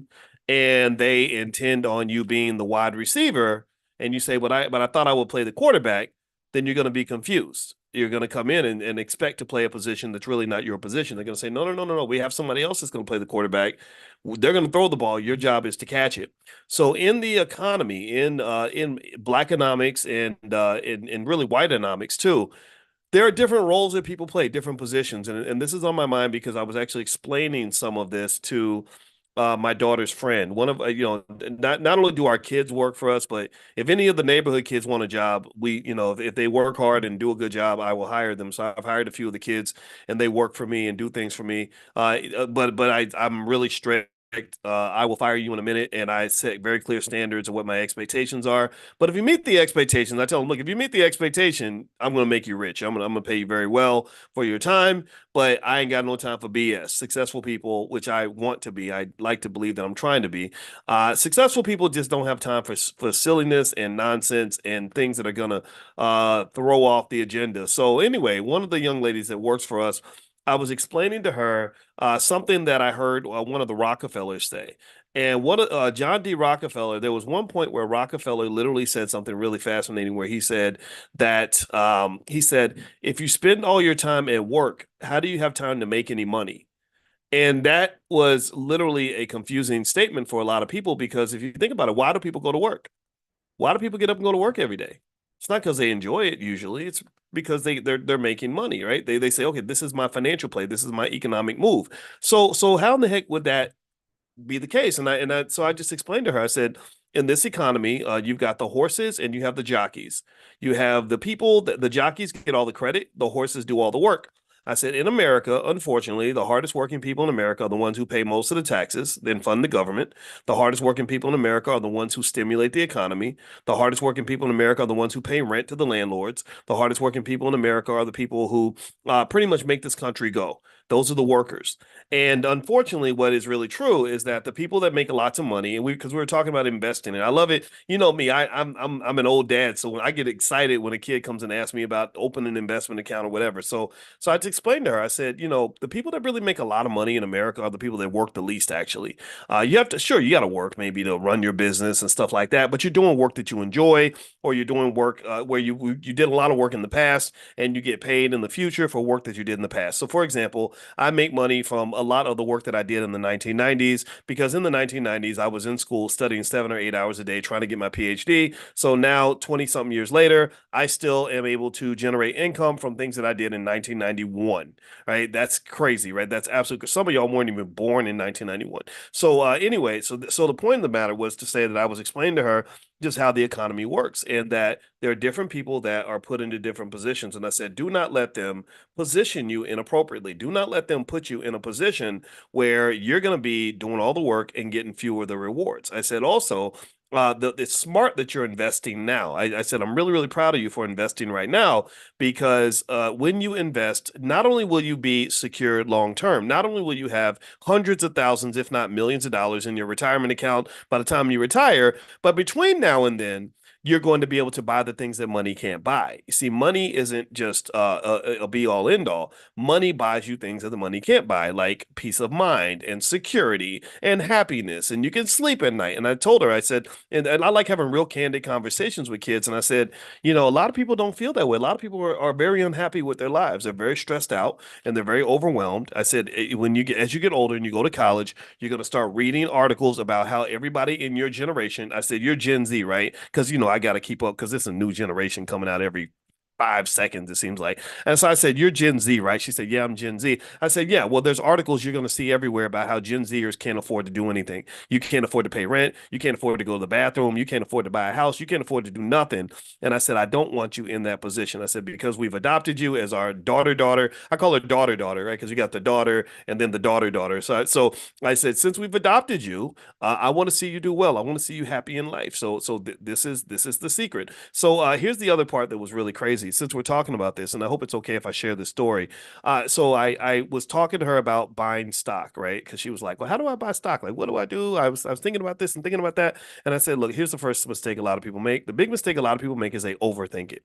position and they intend on you being the wide receiver, and you say, but I thought I would play the quarterback, then you're going to be confused. You're going to come in and expect to play a position that's really not your position. They're going to say, no, no, no, no, no. We have somebody else that's going to play the quarterback. They're going to throw the ball. Your job is to catch it. So in the economy, in black economics and really white economics too, there are different roles that people play, different positions, and this is on my mind because I was actually explaining some of this to my daughter's friend. One of not only do our kids work for us, but if any of the neighborhood kids want a job, we if they work hard and do a good job, I will hire them. So I've hired a few of the kids, and they work for me and do ththings for me. I'm really strict. I will fire you in a minute, and I set very clear standards of what my expectations are. But if you meet the expectations, I tell them, look, if you meet the expectation, I'm going to make you rich. I'm gonna pay you very well for your time, but I ain't got no time for BS. Successful people, which I want to be, I like to believe that I'm trying to be. Successful people just don't have time for silliness and nonsense and things that are gonna throw off the agenda. So anyway, one of the young ladies that works for us, I was explaining to her something that I heard one of the Rockefellers say. And what John D. Rockefeller, there was one point where Rockefeller literally said something really fascinating, where he said that if you spend all your time at work, how do you have time to make any money? And that was literally a confusing statement for a lot of people, because if you think about it, why do people go to work? Why do people get up and go to work every day? It's not because they enjoy it usually. It's because they're making money, right? They say, okay, this is my financial play. This is my economic move. So how in the heck would that be the case? So I just explained to her. I said, in this economy, you've got the horses and you have the jockeys. You have the people that the jockeys get all the credit, the horses do all the work. I said, in America, unfortunately, the hardest working people in America are the ones who pay most of the taxes, then fund the government. The hardest working people in America are the ones who stimulate the economy. The hardest working people in America are the ones who pay rent to the landlords. The hardest working people in America are the people who pretty much make this country go. Those are the workers. And unfortunately, what is really true is that the people that make lots of money, and because we were talking about investing, and I love it. You know me, I'm an old dad, so when I get excited when a kid comes and asks me about opening an investment account or whatever. So I had to explain to her. I said, the people that really make a lot of money in America are the people that work the least, actually. You have to, sure, you got to work maybe to run your business and stuff like that, but you're doing work that you enjoy, or you're doing work where you did a lot of work in the past and you get paid in the future for work that you did in the past. So, for example, I make money from a lot of the work that I did in the 1990s, because in the 1990s, I was in school studying 7 or 8 hours a day trying to get my PhD. So now, 20 something years later, I still am able to generate income from things that I did in 1991, right? That's crazy, right? That's absolutely, some of y'all weren't even born in 1991. So anyway, so the point of the matter was to say that I was explaining to her just how the economy works, and that there are different people that are put into different positions. And I said, do not let them position you inappropriately. Do not let them put you in a position where you're going to be doing all the work and getting fewer of the rewards. I said also, it's smart that you're investing now. I said, I'm really, really proud of you for investing right now, because when you invest, not only will you be secured long term, not only will you have hundreds of thousands, if not millions of dollars in your retirement account by the time you retire, but between now and then, you're going to be able to buy the things that money can't buy. You see, money isn't just a be all end all. Money buys you things that the money can't buy, like peace of mind and security and happiness, and you can sleep at night. And I told her, I said, and I like having real candid conversations with kids. And I said, a lot of people don't feel that way. A lot of people are very unhappy with their lives. They're very stressed out and they're very overwhelmed. I said, as you get older and you go to college, you're going to start reading articles about how everybody in your generation, I said, you're Gen Z, right? Because, I got to keep up, because it's a new generation coming out every 5 seconds, it seems like. And so I said, you're Gen Z, right? She said, yeah, I'm Gen Z. I said, yeah, well, there's articles you're going to see everywhere about how Gen Zers can't afford to do anything. You can't afford to pay rent. You can't afford to go to the bathroom. You can't afford to buy a house. You can't afford to do nothing. And I said, I don't want you in that position. I said, because we've adopted you as our daughter. I call her daughter, right? Because you got the daughter and then the daughter. So I said, since we've adopted you, I want to see you do well. I want to see you happy in life. So this is the secret. So here's the other part that was really crazy. crazy since we're talking about this, and I hope it's okay if I share this story. So I was talking to her about buying stock, right? Because she was like, "Well, how do I buy stock? Like, what do I do?" I was thinking about this and thinking about that, and I said, "Look, here's the first mistake a lot of people make. The big mistake a lot of people make is they overthink it,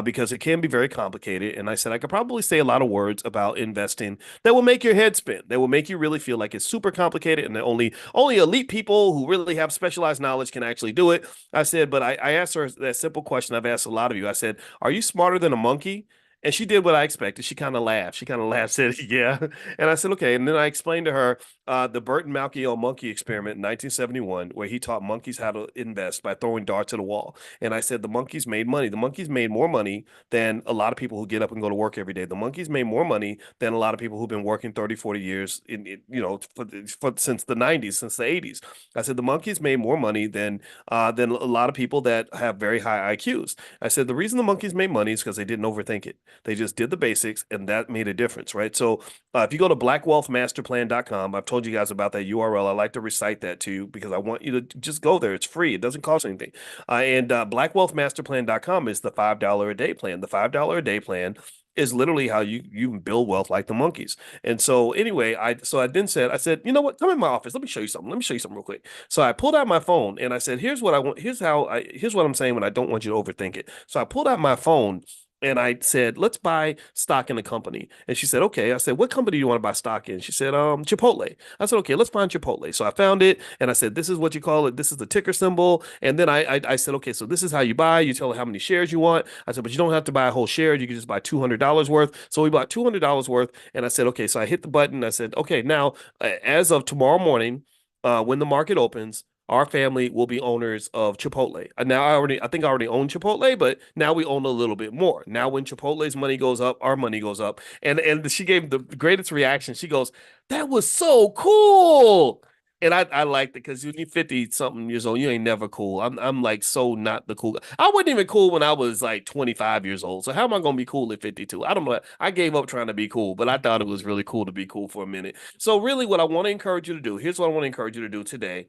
because it can be very complicated." And I said I could probably say a lot of words about investing that will make your head spin, that will make you really feel like it's super complicated, and that only elite people who really have specialized knowledge can actually do it. I said, but I asked her that simple question I've asked a lot of you. I said, "Are you smarter than a monkey?" And she did what I expected. She kind of laughed. She kind of laughed, said, "Yeah." And I said, "Okay." And then I explained to her the Burton Malkiel monkey experiment in 1971, where he taught monkeys how to invest by throwing darts at a wall. And I said the monkeys made money. The monkeys made more money than a lot of people who get up and go to work every day. The monkeys made more money than a lot of people who've been working 30, 40 years since the 90s, since the 80s. I said the monkeys made more money than a lot of people that have very high IQs. I said the reason the monkeys made money is because they didn't overthink it. They just did the basics, and that made a difference, right? So if you go to blackwealthmasterplan.com, I've told you guys about that URL. I like to recite that to you because I want you to just go there. It's free. It doesn't cost anything. And blackwealthmasterplan.com is the $5 a day plan. The $5 a day plan is literally how you build wealth like the monkeys. And so anyway, I then said, I said, you know what? Come in my office. Let me show you something. Let me show you something real quick. So I pulled out my phone and I said, here's what I want. Here's what I'm saying when I don't want you to overthink it. So I pulled out my phone and I said, let's buy stock in a company. And she said, okay. I said, what company do you want to buy stock in? She said, Chipotle. I said, okay, let's find Chipotle. So I found it and I said, this is what you call it. This is the ticker symbol. And then I said, okay, so this is how you buy. You tell her how many shares you want. I said, but you don't have to buy a whole share. You can just buy $200 worth. So we bought $200 worth. And I said, okay, so I hit the button. I said, okay, now as of tomorrow morning, when the market opens, our family will be owners of Chipotle. Now I think I already own Chipotle, but now we own a little bit more. Now when Chipotle's money goes up, our money goes up. And she gave the greatest reaction. She goes, "That was so cool." And I liked it because you're 50 something years old, you ain't never cool. I'm like so not the cool guy. I wasn't even cool when I was like 25 years old. So how am I gonna be cool at 52? I don't know. I gave up trying to be cool, but I thought it was really cool to be cool for a minute. So really what I want to encourage you to do, here's what I want to encourage you to do today.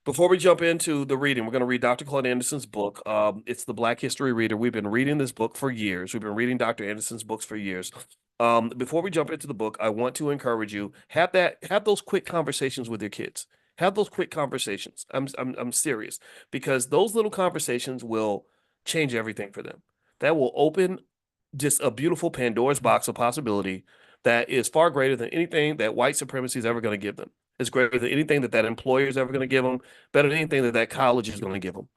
Before we jump into the reading, we're going to read Dr. Claude Anderson's book. It's the Black History Reader. We've been reading this book for years. We've been reading Dr. Anderson's books for years. Before we jump into the book, I want to encourage you have those quick conversations with your kids. Have those quick conversations. I'm serious because those little conversations will change everything for them. That will open just a beautiful Pandora's box of possibility that is far greater than anything that white supremacy is ever going to give them. It's greater than anything that employer is ever going to give them, better than anything that college is going to give them.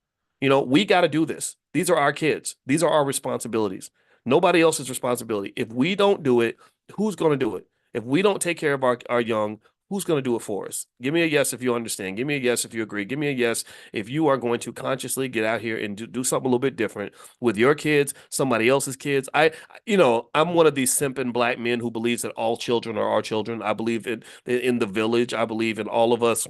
We got to do this. These are our kids. These are our responsibilities. Nobody else's responsibility. If we don't do it, who's going to do it? If we don't take care of our young, who's going to do it for us? Give me a yes if you understand. Give me a yes if you agree. Give me a yes if you are going to consciously get out here and do something a little bit different with your kids, somebody else's kids. I'm one of these simping black men who believes that all children are our children. I believe in the village. I believe in all of us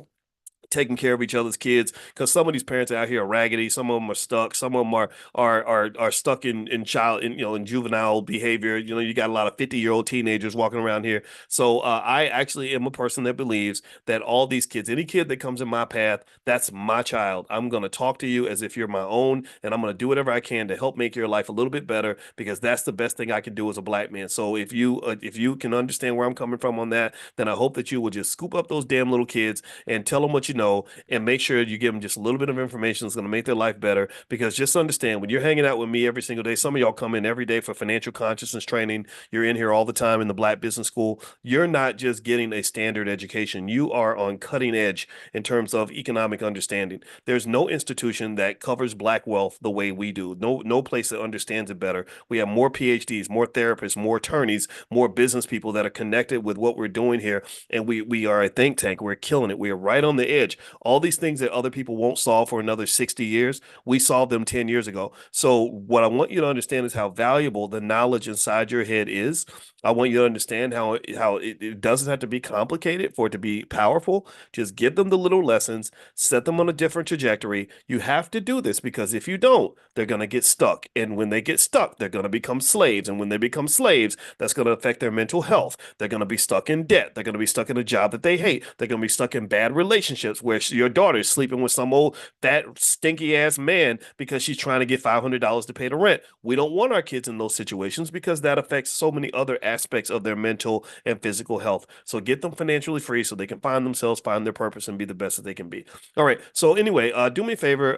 taking care of each other's kids because some of these parents out here are raggedy. Some of them are stuck. Some of them are stuck in juvenile behavior. You got a lot of 50-year-old teenagers walking around here. So I actually am a person that believes that all these kids, any kid that comes in my path, that's my child. I'm going to talk to you as if you're my own, and I'm going to do whatever I can to help make your life a little bit better because that's the best thing I can do as a black man. So if you can understand where I'm coming from on that, then I hope that you will just scoop up those damn little kids and tell them what you know and make sure you give them just a little bit of information that's going to make their life better. Because just understand, when you're hanging out with me every single day, some of y'all come in every day for financial consciousness training. You're in here all the time in the Black Business School. You're not just getting a standard education. You are on cutting edge in terms of economic understanding. There's no institution that covers Black wealth the way we do. No place that understands it better. We have more PhDs, more therapists, more attorneys, more business people that are connected with what we're doing here. And we are a think tank. We're killing it. We are right on the edge. All these things that other people won't solve for another 60 years, we solved them 10 years ago. So what I want you to understand is how valuable the knowledge inside your head is. I want you to understand how it doesn't have to be complicated for it to be powerful. Just give them the little lessons, set them on a different trajectory. You have to do this because if you don't, they're going to get stuck. And when they get stuck, they're going to become slaves. And when they become slaves, that's going to affect their mental health. They're going to be stuck in debt. They're going to be stuck in a job that they hate. They're going to be stuck in bad relationships where your daughter's sleeping with some old fat stinky ass man because she's trying to get $500 to pay the rent. We don't want our kids in those situations because that affects so many other aspects of their mental and physical health. So get them financially free so they can find themselves, find their purpose, and be the best that they can be. All right. So anyway, do me a favor.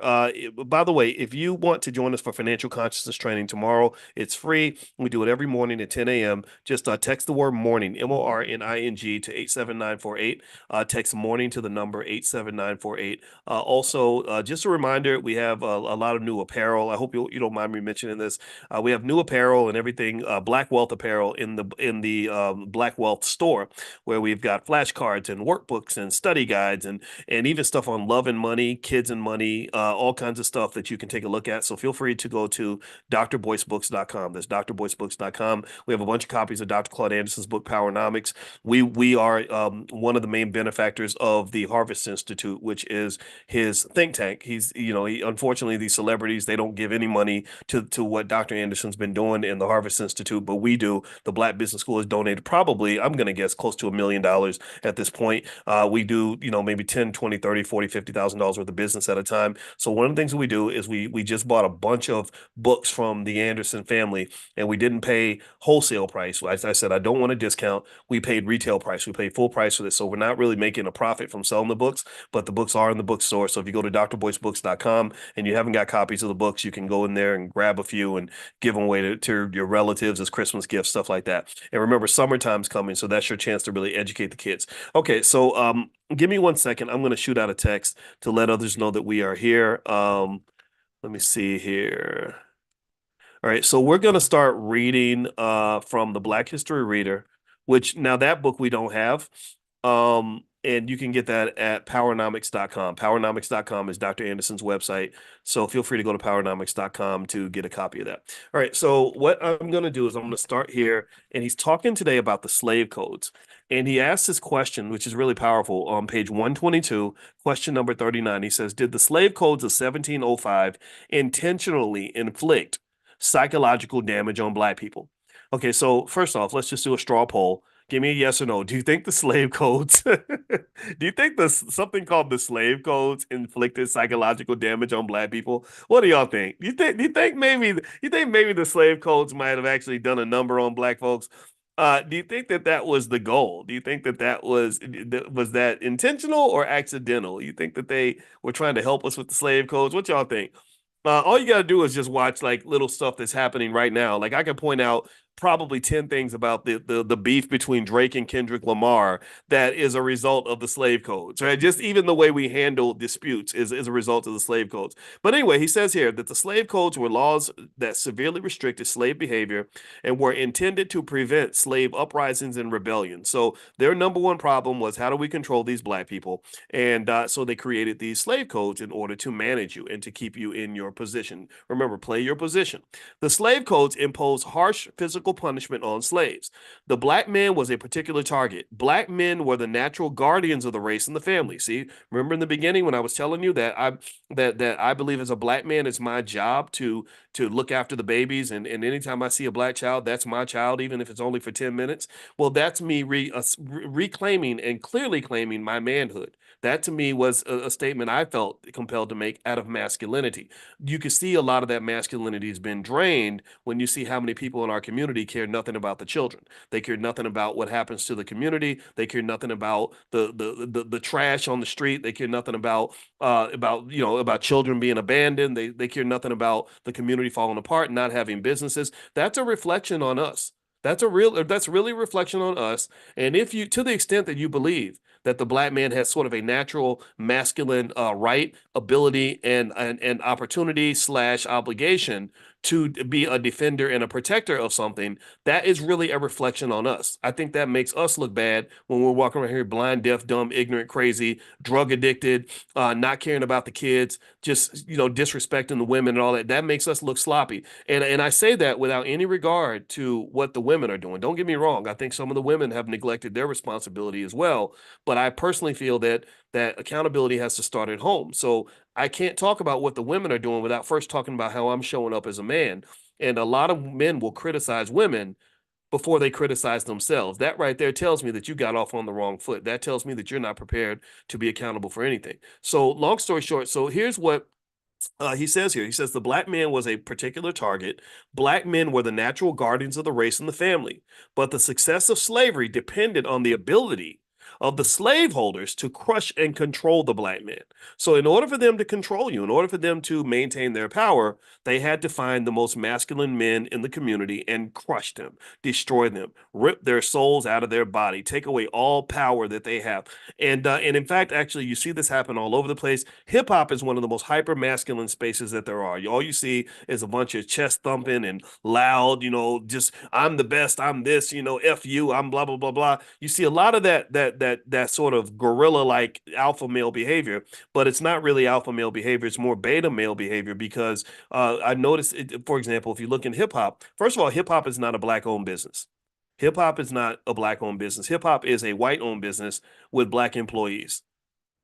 By the way, if you want to join us for financial consciousness training tomorrow, it's free. We do it every morning at 10 a.m. Just text the word morning, MORNING, to 87948. Text morning to the number 87948. Also, just a reminder, we have a lot of new apparel. I hope you don't mind me mentioning this. We have new apparel and everything, Black Wealth apparel in the Black Wealth store, where we've got flashcards and workbooks and study guides and even stuff on love and money, kids and money, all kinds of stuff that you can take a look at. So feel free to go to drboycebooks.com. That's drboycebooks.com. We have a bunch of copies of Dr. Claude Anderson's book, Powernomics. We are one of the main benefactors of the Harvest Institute, which is his think tank. Unfortunately, these celebrities, they don't give any money to what Dr. Anderson's been doing in the Harvest Institute, but we do. The Black Business School has donated probably, I'm going to guess, close to $1 million at this point. We do, maybe 10, 20, 30, 40, $50,000 worth of business at a time. So one of the things that we do is we just bought a bunch of books from the Anderson family, and we didn't pay wholesale price. As I said, I don't want a discount. We paid retail price. We paid full price for this. So we're not really making a profit from selling the books, but the books are in the bookstore. So if you go to drboycebooks.com and you haven't got copies of the books, you can go in there and grab a few and give them away to your relatives as Christmas gifts, stuff like that. And remember, summertime's coming, so that's your chance to really educate the kids. Okay, so give me 1 second. I'm going to shoot out a text to let others know that we are here. Let me see here. All right, so we're going to start reading from the Black History Reader, which now that book we don't have. And you can get that at powernomics.com. Powernomics.com is Dr. Anderson's website. So feel free to go to powernomics.com to get a copy of that. All right, so what I'm going to do is I'm going to start here. And he's talking today about the slave codes. And he asks this question, which is really powerful, on page 122, question number 39. He says, did the slave codes of 1705 intentionally inflict psychological damage on Black people? Okay, so first off, let's just do a straw poll. Give me a yes or no. Do you think the slave codes, do you think something called the slave codes inflicted psychological damage on Black people? What do y'all think? Do you think maybe the slave codes might have actually done a number on Black folks? Do you think that was the goal? Do you think that was that intentional or accidental? You think that they were trying to help us with the slave codes? What y'all think? All you got to do is just watch like little stuff that's happening right now. Like I can point out probably 10 things about the beef between Drake and Kendrick Lamar that is a result of the slave codes, right? Just even the way we handle disputes is a result of the slave codes. But anyway, he says here that the slave codes were laws that severely restricted slave behavior and were intended to prevent slave uprisings and rebellion. So their number one problem was, how do we control these Black people? And so they created these slave codes in order to manage you and to keep you in your position. Remember, play your position. The slave codes imposed harsh physical punishment on slaves. The Black man was a particular target. Black men were the natural guardians of the race and the family. See, remember in the beginning when I was telling you that I believe as a Black man, it's my job to look after the babies, and anytime I see a Black child, that's my child, even if it's only for 10 minutes. Well, that's me reclaiming and clearly claiming my manhood. That to me was a statement I felt compelled to make out of masculinity. You can see a lot of that masculinity has been drained when you see how many people in our community care nothing about the children. They care nothing about what happens to the community. They care nothing about the trash on the street. They care nothing about children being abandoned. They care nothing about the community falling apart and not having businesses. That's a reflection on us. That's really a reflection on us. And if you, to the extent that you believe that the Black man has sort of a natural masculine right, ability, and opportunity / obligation to be a defender and a protector of something, that is really a reflection on us. I think that makes us look bad when we're walking around here blind, deaf, dumb, ignorant, crazy, drug addicted, not caring about the kids, just disrespecting the women and all that. That makes us look sloppy. And I say that without any regard to what the women are doing. Don't get me wrong. I think some of the women have neglected their responsibility as well. But I personally feel that accountability has to start at home. So I can't talk about what the women are doing without first talking about how I'm showing up as a man. And a lot of men will criticize women, before they criticize themselves. That right there tells me that you got off on the wrong foot. That tells me that you're not prepared to be accountable for anything. So long story short, so here's what he says here. He says the black man was a particular target. Black men were the natural guardians of the race and the family. But the success of slavery depended on the ability of the slaveholders to crush and control the black man. So, in order for them to control you, in order for them to maintain their power, they had to find the most masculine men in the community and crush them, destroy them, rip their souls out of their body, take away all power that they have. And in fact, actually, you see this happen all over the place. Hip hop is one of the most hyper masculine spaces that there are. All you see is a bunch of chest thumping and loud, just I'm the best, I'm this, F you, I'm blah blah blah blah. You see a lot of that sort of gorilla like alpha male behavior, but it's not really alpha male behavior. It's more beta male behavior because I noticed, for example, if you look in hip hop, first of all, hip hop is not a black owned business. Hip hop is not a black owned business. Hip hop is a white owned business with black employees.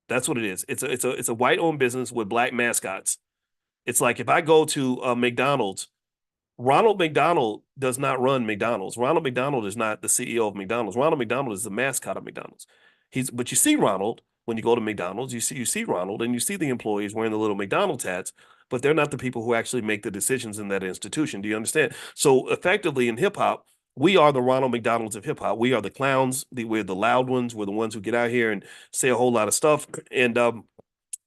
That's what it is. It's a white owned business with black mascots. It's like if I go to McDonald's, Ronald McDonald does not run McDonald's. Ronald McDonald is not the CEO of McDonald's. Ronald McDonald is the mascot of McDonald's. But you see Ronald when you go to McDonald's. You see Ronald, and you see the employees wearing the little McDonald's hats, but they're not the people who actually make the decisions in that institution. Do you understand? So effectively in hip hop, we are the Ronald McDonald's of hip hop. We are the clowns. We're the loud ones. We're the ones who get out here and say a whole lot of stuff. And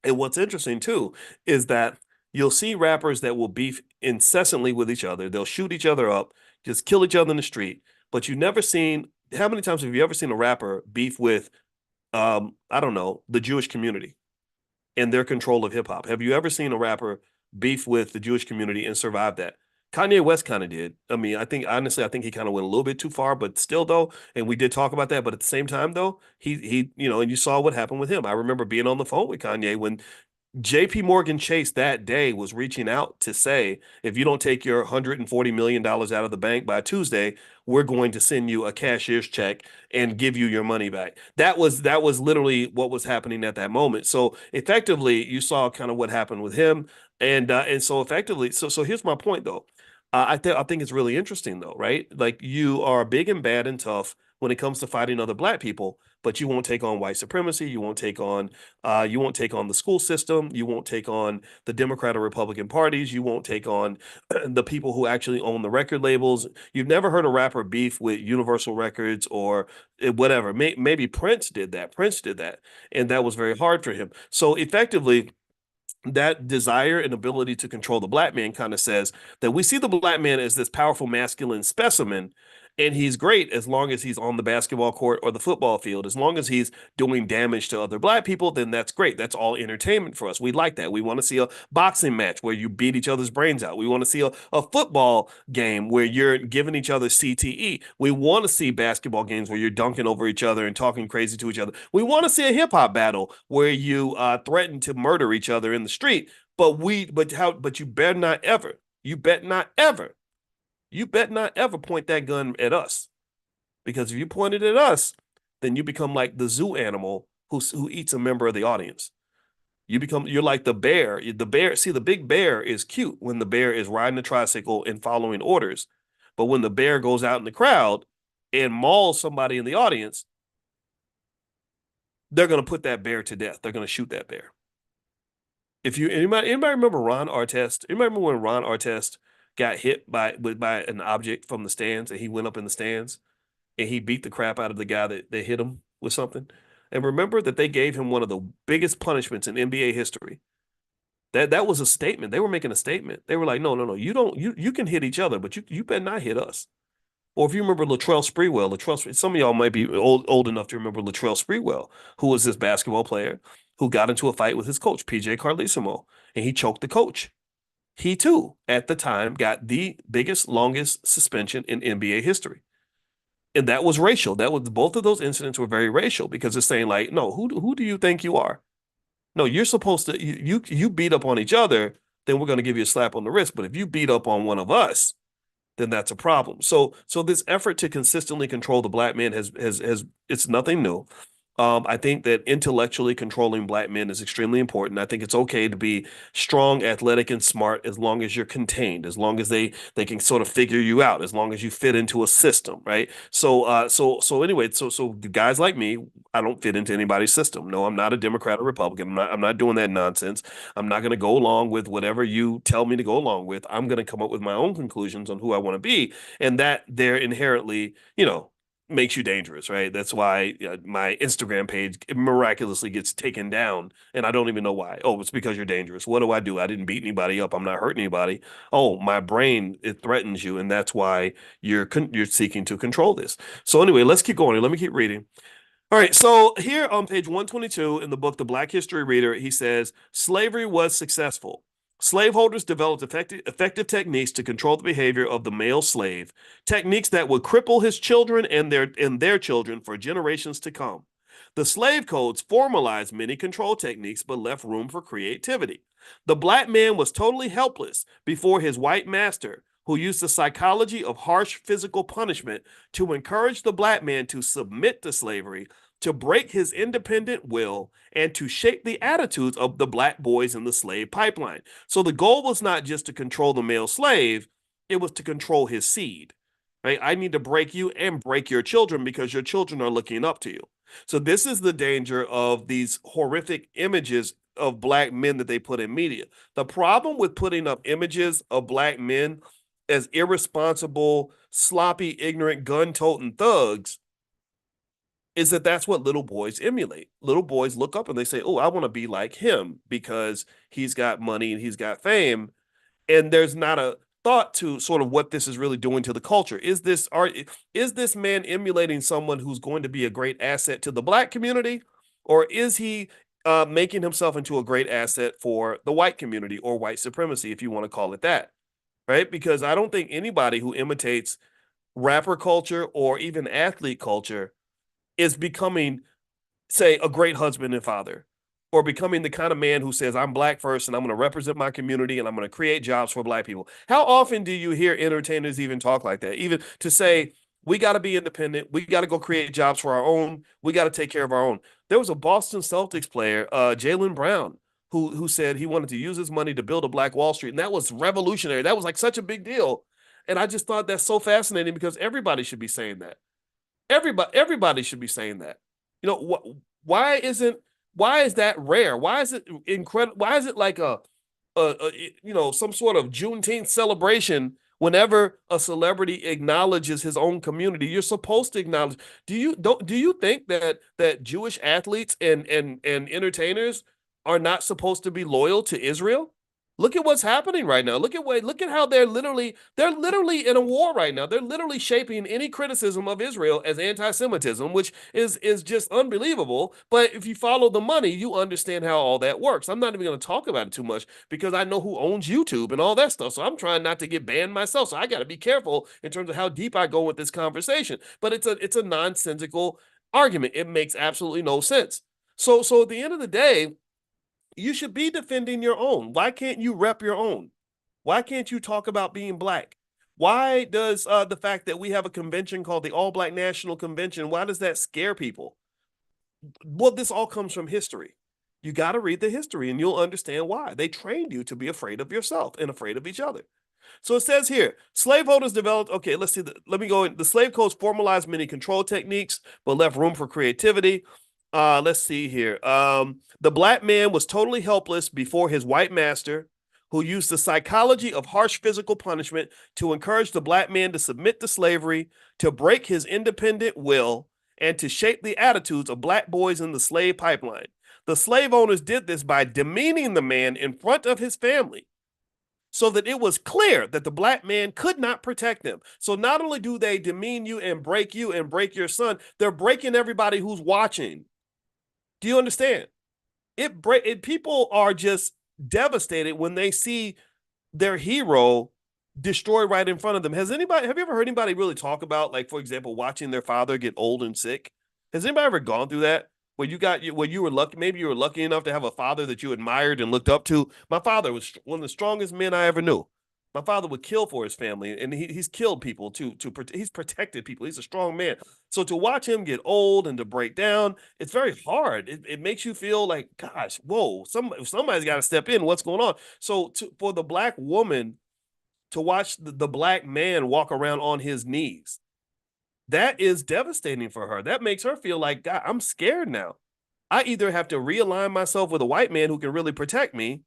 what's interesting too is that you'll see rappers that will beef incessantly with each other. They'll shoot each other up, just kill each other in the street. But you've never seen, how many times have you ever seen a rapper beef with, I don't know, the Jewish community and their control of hip hop? Have you ever seen a rapper beef with the Jewish community and survive that? Kanye West kind of did. I mean, honestly, I think he kind of went a little bit too far, but still though, and we did talk about that, but at the same time though, and you saw what happened with him. I remember being on the phone with Kanye when JP Morgan Chase that day was reaching out to say, if you don't take your $140 million out of the bank by Tuesday, we're going to send you a cashier's check and give you your money back. That was literally what was happening at that moment. So effectively, you saw kind of what happened with him. And so effectively, so here's my point though. I think it's really interesting though, right? Like you are big and bad and tough when it comes to fighting other black people, but you won't take on white supremacy. You won't take on the school system. You won't take on the Democrat or Republican parties. You won't take on the people who actually own the record labels. You've never heard a rapper beef with Universal Records or whatever. Maybe Prince did that. And that was very hard for him. So effectively, that desire and ability to control the black man kind of says that we see the black man as this powerful masculine specimen, and he's great as long as he's on the basketball court or the football field. As long as he's doing damage to other black people, then that's great. That's all entertainment for us. We like that. We want to see a boxing match where you beat each other's brains out. We want to see a football game where you're giving each other CTE. We want to see basketball games where you're dunking over each other and talking crazy to each other. We want to see a hip hop battle where you threaten to murder each other in the street. But you better not ever, you bet not ever point that gun at us. Because if you point it at us, then you become like the zoo animal who eats a member of the audience. You're like the bear. The big bear is cute when the bear is riding a tricycle and following orders. But when the bear goes out in the crowd and mauls somebody in the audience, they're going to put that bear to death. They're going to shoot that bear. If anybody remember Ron Artest? Anybody remember when Ron Artest got hit by an object from the stands and he went up in the stands and he beat the crap out of the guy that hit him with something? And remember that they gave him one of the biggest punishments in NBA history. That was a statement. They were making a statement. They were like, no, you can hit each other, but you better not hit us. Or if you remember Latrell Sprewell, some of y'all might be old enough to remember Latrell Sprewell, who was this basketball player who got into a fight with his coach, PJ Carlesimo, and he choked the coach. He too, at the time, got the biggest, longest suspension in NBA history. And that was racial. Both of those incidents were very racial because it's saying like, no, who do you think you are? No, you're supposed to, you beat up on each other, then we're going to give you a slap on the wrist. But if you beat up on one of us, then that's a problem. So this effort to consistently control the black man has it's nothing new. I think that intellectually controlling black men is extremely important. I think it's okay to be strong, athletic, and smart as long as you're contained, as long as they can sort of figure you out, as long as you fit into a system, right? So anyway, so guys like me, I don't fit into anybody's system. No, I'm not a Democrat or Republican. I'm not doing that nonsense. I'm not going to go along with whatever you tell me to go along with. I'm going to come up with my own conclusions on who I want to be, and that they're inherently, makes you dangerous, right? That's why my Instagram page miraculously gets taken down, and I don't even know why. Oh, it's because you're dangerous. What do? I didn't beat anybody up. I'm not hurting anybody. Oh, my brain, it threatens you, and that's why you're seeking to control this. So anyway, let's keep going. Let me keep reading. All right, so here on page 122 in the book The Black History Reader, he says slavery was successful. Slaveholders developed effective techniques to control the behavior of the male slave, techniques that would cripple his children and their children for generations to come. The slave codes formalized many control techniques but left room for creativity. The black man was totally helpless before his white master, who used the psychology of harsh physical punishment to encourage the black man to submit to slavery, to break his independent will, and to shape the attitudes of the black boys in the slave pipeline. So the goal was not just to control the male slave, it was to control his seed. Right? I need to break you and break your children because your children are looking up to you. So this is the danger of these horrific images of black men that they put in media. The problem with putting up images of black men as irresponsible, sloppy, ignorant, gun-toting thugs is that that's what little boys emulate. Little boys look up and they say, "Oh, I want to be like him because he's got money and he's got fame." And there's not a thought to sort of what this is really doing to the culture. Is this man emulating someone who's going to be a great asset to the black community, or is he making himself into a great asset for the white community or white supremacy, if you want to call it that? Right? Because I don't think anybody who imitates rapper culture or even athlete culture is becoming, say, a great husband and father, or becoming the kind of man who says, I'm black first and I'm going to represent my community and I'm going to create jobs for black people. How often do you hear entertainers even talk like that? Even to say, we got to be independent. We got to go create jobs for our own. We got to take care of our own. There was a Boston Celtics player, Jaylen Brown, who said he wanted to use his money to build a black Wall Street. And that was revolutionary. That was like such a big deal. And I just thought that's so fascinating because everybody should be saying that. Everybody should be saying that. You know, why isn't why is that rare? Why is it incredible? Why is it like some sort of Juneteenth celebration whenever a celebrity acknowledges his own community? You're supposed to acknowledge. Do you think that Jewish athletes and entertainers are not supposed to be loyal to Israel? Look at what's happening right now. Look at how they're literally in a war right now. They're literally shaping any criticism of Israel as anti-Semitism, which is just unbelievable. But if you follow the money, you understand how all that works. I'm not even going to talk about it too much because I know who owns YouTube and all that stuff. So I'm trying not to get banned myself. So I got to be careful in terms of how deep I go with this conversation. But it's a nonsensical argument. It makes absolutely no sense. So at the end of the day, you should be defending your own. Why can't you rep your own? Why can't you talk about being black? Why does the fact that we have a convention called the All Black National Convention, why does that scare people? Well, this all comes from history. You got to read the history and you'll understand why. They trained you to be afraid of yourself and afraid of each other. So it says here, slaveholders developed, okay, let's see, let me go in. The slave codes formalized many control techniques, but left room for creativity. Let's see here. The black man was totally helpless before his white master, who used the psychology of harsh physical punishment to encourage the black man to submit to slavery, to break his independent will, and to shape the attitudes of black boys in the slave pipeline. The slave owners did this by demeaning the man in front of his family so that it was clear that the black man could not protect them. So not only do they demean you and break your son, they're breaking everybody who's watching. Do you understand? People are just devastated when they see their hero destroyed right in front of them. Have you ever heard anybody really talk about, like, for example, watching their father get old and sick? Has anybody ever gone through that? Where you were lucky, maybe you were lucky enough to have a father that you admired and looked up to. My father was one of the strongest men I ever knew. My father would kill for his family, and he's killed people he's protected people. He's a strong man. So to watch him get old and to break down, it's very hard. It makes you feel like, gosh, whoa, somebody's got to step in. What's going on? So for the black woman to watch the black man walk around on his knees, that is devastating for her. That makes her feel like, God, I'm scared now. I either have to realign myself with a white man who can really protect me,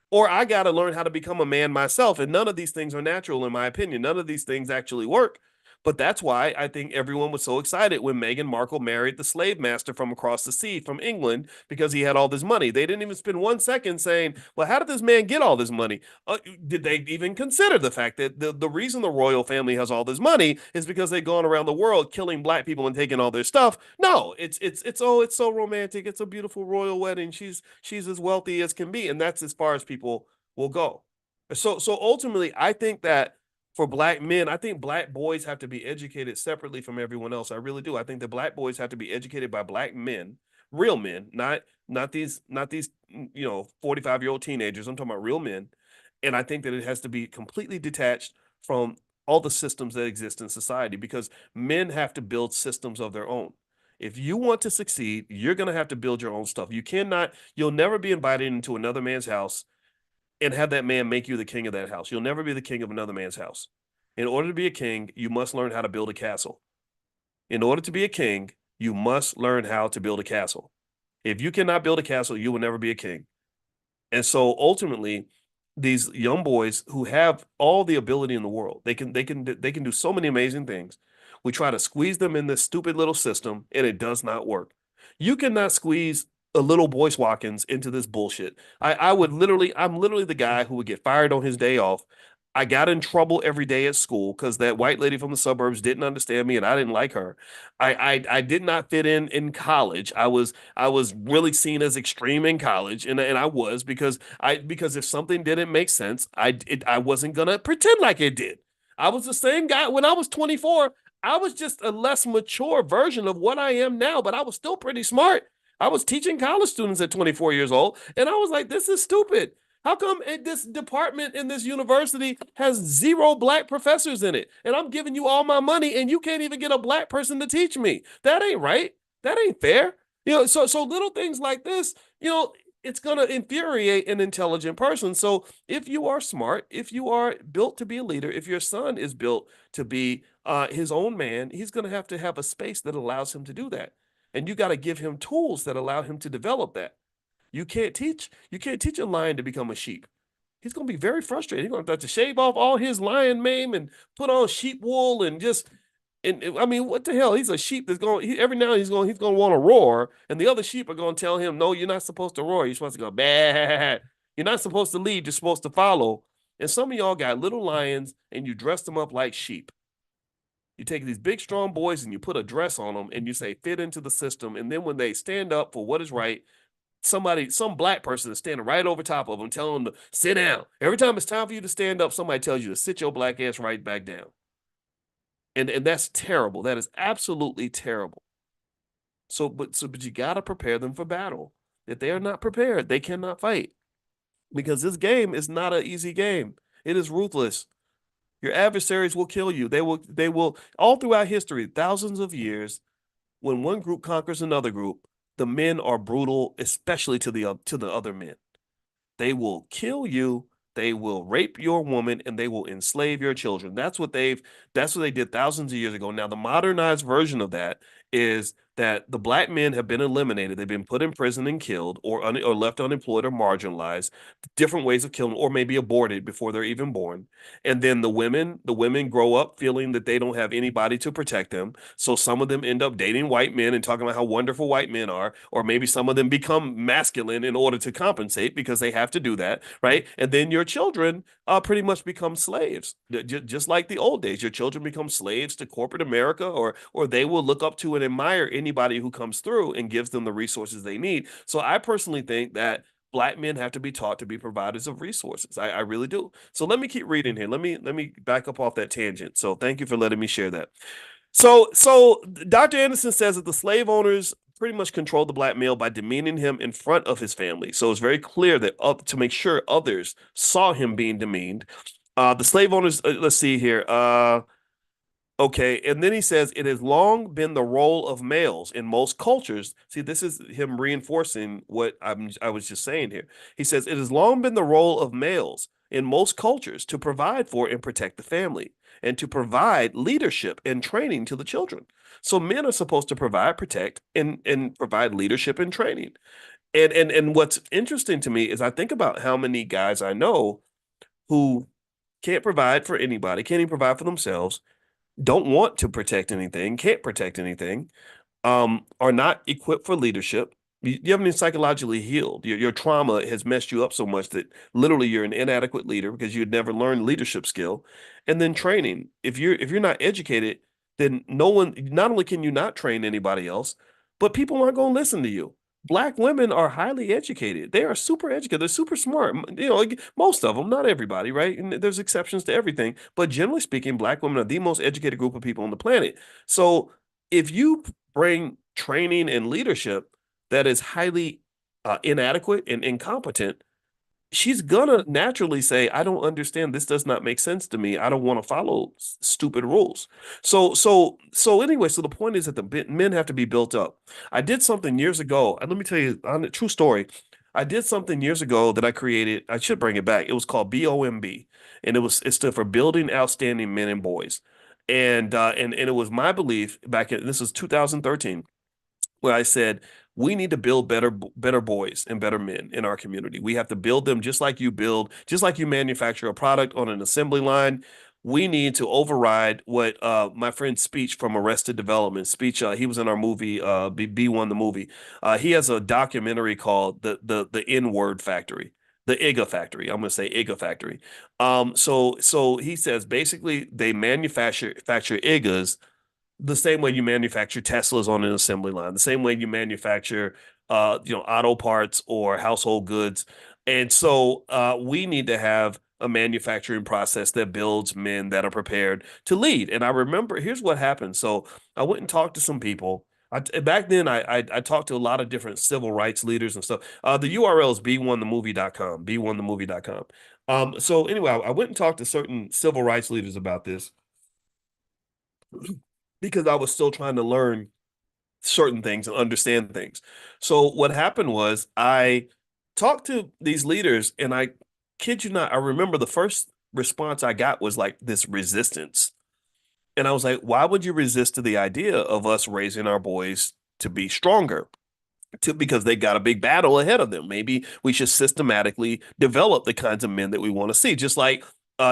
or I got to learn how to become a man myself. And none of these things are natural, in my opinion. None of these things actually work. But that's why I think everyone was so excited when Meghan Markle married the slave master from across the sea from England because he had all this money. They didn't even spend 1 second saying, well, how did this man get all this money? Did they even consider the fact that the reason the royal family has all this money is because they've gone around the world killing black people and taking all their stuff? No, it's so romantic. It's a beautiful royal wedding. She's as wealthy as can be, and that's as far as people will go. So ultimately, I think that for black men, I think black boys have to be educated separately from everyone else. I really do. I think that black boys have to be educated by black men, real men, not these 45-year-old teenagers. I'm talking about real men. And I think that it has to be completely detached from all the systems that exist in society, because men have to build systems of their own. If you want to succeed, you're going to have to build your own stuff. You'll never be invited into another man's house and have that man make you the king of that house. You'll never be the king of another man's house. In order to be a king, you must learn how to build a castle. In order to be a king, you must learn how to build a castle. If you cannot build a castle, you will never be a king. And so ultimately, these young boys who have all the ability in the world, they can do so many amazing things. We try to squeeze them in this stupid little system, and it does not work. You cannot squeeze a little Boyce Watkins into this bullshit. I'm literally the guy who would get fired on his day off. I got in trouble every day at school because that white lady from the suburbs didn't understand me and I didn't like her. I did not fit in college. I was really seen as extreme in college, and I was because if something didn't make sense, I wasn't gonna pretend like it did. I was the same guy when I was 24. I was just a less mature version of what I am now, but I was still pretty smart. I was teaching college students at 24 years old, and I was like, this is stupid. How come this department in this university has 0 black professors in it? And I'm giving you all my money and you can't even get a black person to teach me. That ain't right. That ain't fair. So little things like this, it's going to infuriate an intelligent person. So if you are smart, if you are built to be a leader, if your son is built to be his own man, he's going to have a space that allows him to do that. And you got to give him tools that allow him to develop that. You can't teach a lion to become a sheep. He's going to be very frustrated. He's going to have to shave off all his lion mane and put on sheep wool and I mean, what the hell? He's a sheep that's every now and he's going to want to roar, and the other sheep are going to tell him, no, you're not supposed to roar. You're supposed to go bah. You're not supposed to lead. You're supposed to follow. And some of y'all got little lions and you dress them up like sheep. You take these big, strong boys and you put a dress on them and you say, fit into the system. And then when they stand up for what is right, some black person is standing right over top of them, telling them to sit down. Every time it's time for you to stand up, somebody tells you to sit your black ass right back down. And that's terrible. That is absolutely terrible. But you got to prepare them for battle. If they are not prepared, they cannot fight, because this game is not an easy game. It is ruthless. Your adversaries will kill you. They will all throughout history, thousands of years, when one group conquers another group, the men are brutal, especially to the other men. They will kill you, they will rape your woman, and they will enslave your children. That's what they did thousands of years ago. Now, the modernized version of that is that the black men have been eliminated. They've been put in prison and killed, or left unemployed or marginalized, different ways of killing, or maybe aborted before they're even born. And then the women grow up feeling that they don't have anybody to protect them. So some of them end up dating white men and talking about how wonderful white men are, or maybe some of them become masculine in order to compensate because they have to do that, right? And then your children pretty much become slaves, just like the old days. Your children become slaves to corporate America, or they will look up to and admire anybody who comes through and gives them the resources they need. So I personally think that black men have to be taught to be providers of resources. I really do. So let me keep reading here. Let me back up off that tangent. So thank you for letting me share that. So Dr. Anderson says that the slave owners pretty much controlled the black male by demeaning him in front of his family. So it's very clear that to make sure others saw him being demeaned, The slave owners, let's see here. Okay, and then he says it has long been the role of males in most cultures. See, this is him reinforcing what I was just saying here. He says it has long been the role of males in most cultures to provide for and protect the family and to provide leadership and training to the children. So men are supposed to provide, protect, and provide leadership and training. And what's interesting to me is I think about how many guys I know who can't provide for anybody, can't even provide for themselves, don't want to protect anything, can't protect anything, are not equipped for leadership. You haven't been psychologically healed. Your trauma has messed you up so much that literally you're an inadequate leader because you'd never learned leadership skill. And then training. If you're not educated, then no one, not only can you not train anybody else, but people aren't going to listen to you. Black women are highly educated. They are super educated. They're super smart. Like, most of them, not everybody, right? And there's exceptions to everything. But generally speaking, black women are the most educated group of people on the planet. So if you bring training and leadership that is highly inadequate and incompetent, she's gonna naturally say, I don't understand. This does not make sense to me. I don't want to follow stupid rules. So anyway, so the point is that the men have to be built up. I did something years ago, and let me tell you on a true story. I did something years ago that I created. I should bring it back. It was called BOMB, and it stood for Building Outstanding Men and Boys. And it was my belief back in, this was 2013, where I said we need to build better boys and better men in our community. We have to build them just like you manufacture a product on an assembly line. We need to override what my friend Speech from Arrested Development, Speech, he was in our movie, B1 the movie. He has a documentary called the N-Word Factory. The IGA factory. I'm going to say IGA factory. So he says basically they manufacture IGAs the same way you manufacture Teslas on an assembly line, the same way you manufacture, auto parts or household goods. And so we need to have a manufacturing process that builds men that are prepared to lead. And I remember, here's what happened. So I went and talked to some people. Back then, I talked to a lot of different civil rights leaders and stuff. The URL is b1themovie.com, b1themovie.com. So anyway, I went and talked to certain civil rights leaders about this because I was still trying to learn certain things and understand things. So what happened was I talked to these leaders, and I kid you not, I remember the first response I got was like this resistance. And I was like, why would you resist to the idea of us raising our boys to be stronger? Because they got a big battle ahead of them. Maybe we should systematically develop the kinds of men that we want to see. Just like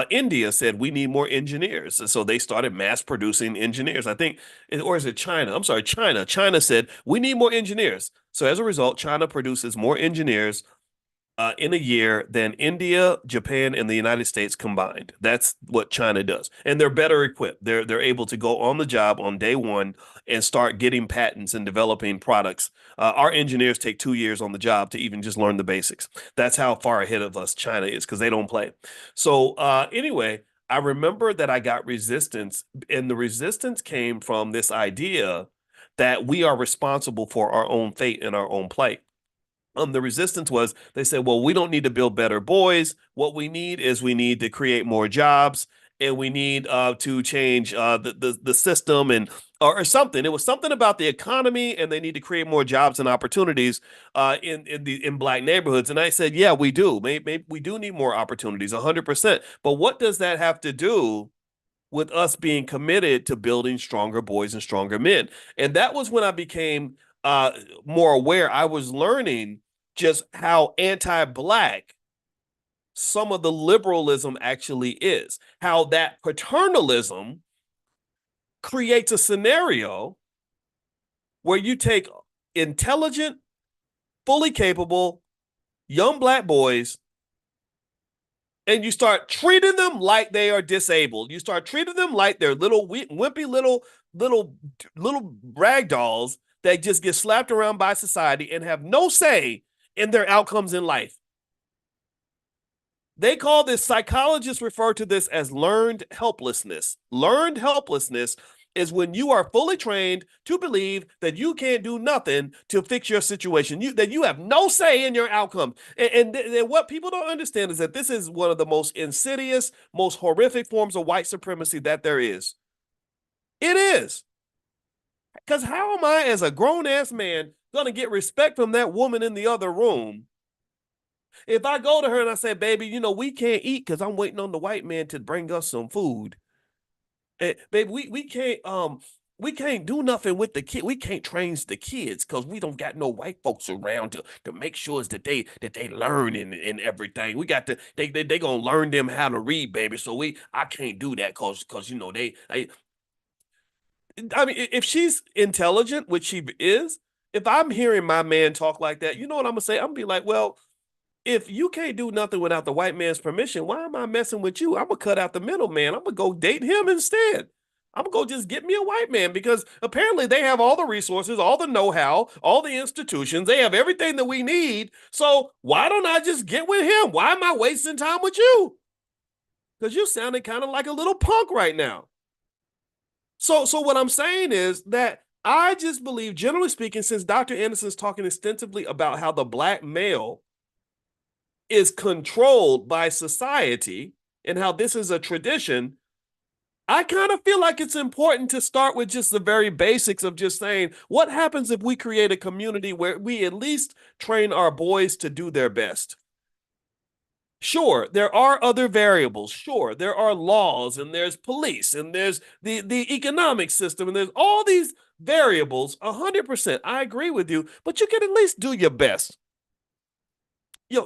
India said, we need more engineers. And so they started mass producing engineers. I think, or is it China? I'm sorry, China. China said, we need more engineers. So as a result, China produces more engineers in a year than India, Japan, and the United States combined. That's what China does, and they're better equipped. They're able to go on the job on day one and start getting patents and developing products. Our engineers take 2 years on the job to even just learn the basics. That's how far ahead of us China is because they don't play. So anyway, I remember that I got resistance, and the resistance came from this idea that we are responsible for our own fate and our own plight. The resistance was they said, well, we don't need to build better boys. What we need is we need to create more jobs, and we need to change the system and or something. It was something about the economy, and they need to create more jobs and opportunities in black neighborhoods. And I said, yeah, we do. Maybe we do need more opportunities, 100%. But what does that have to do with us being committed to building stronger boys and stronger men? And that was when I became uh, more aware. I was learning just how anti-black some of the liberalism actually is, how that paternalism creates a scenario where you take intelligent, fully capable young black boys and you start treating them like they are disabled. You start treating them like they're little wimpy little rag dolls that just get slapped around by society and have no say in their outcomes in life. They call this, psychologists refer to this as learned helplessness. Learned helplessness is when you are fully trained to believe that you can't do nothing to fix your situation, that you have no say in your outcome. And what people don't understand is that this is one of the most insidious, most horrific forms of white supremacy that there is. It is. Because how am I, as a grown ass man, going to get respect from that woman in the other room if I go to her and I say, baby, we can't eat because I'm waiting on the white man to bring us some food. And baby, we can't do nothing with the kid. We can't train the kids because we don't got no white folks around to make sure that they learn and everything. We got to they gonna learn them how to read, baby. So I can't do that because I mean, if she's intelligent, which she is, if I'm hearing my man talk like that, you know what I'm gonna say? I'm gonna be like, well, if you can't do nothing without the white man's permission, why am I messing with you? I'm gonna cut out the middleman. I'm gonna go date him instead. I'm gonna go just get me a white man because apparently they have all the resources, all the know-how, all the institutions. They have everything that we need. So why don't I just get with him? Why am I wasting time with you? Because you sounding kind of like a little punk right now. So what I'm saying is that I just believe, generally speaking, since Dr. Anderson's talking extensively about how the black male is controlled by society and how this is a tradition, I kind of feel like it's important to start with just the very basics of just saying, what happens if we create a community where we at least train our boys to do their best? Sure, there are other variables. Sure, there are laws and there's police and there's the economic system and there's all these variables. 100%, I agree with you, but you can at least do your best.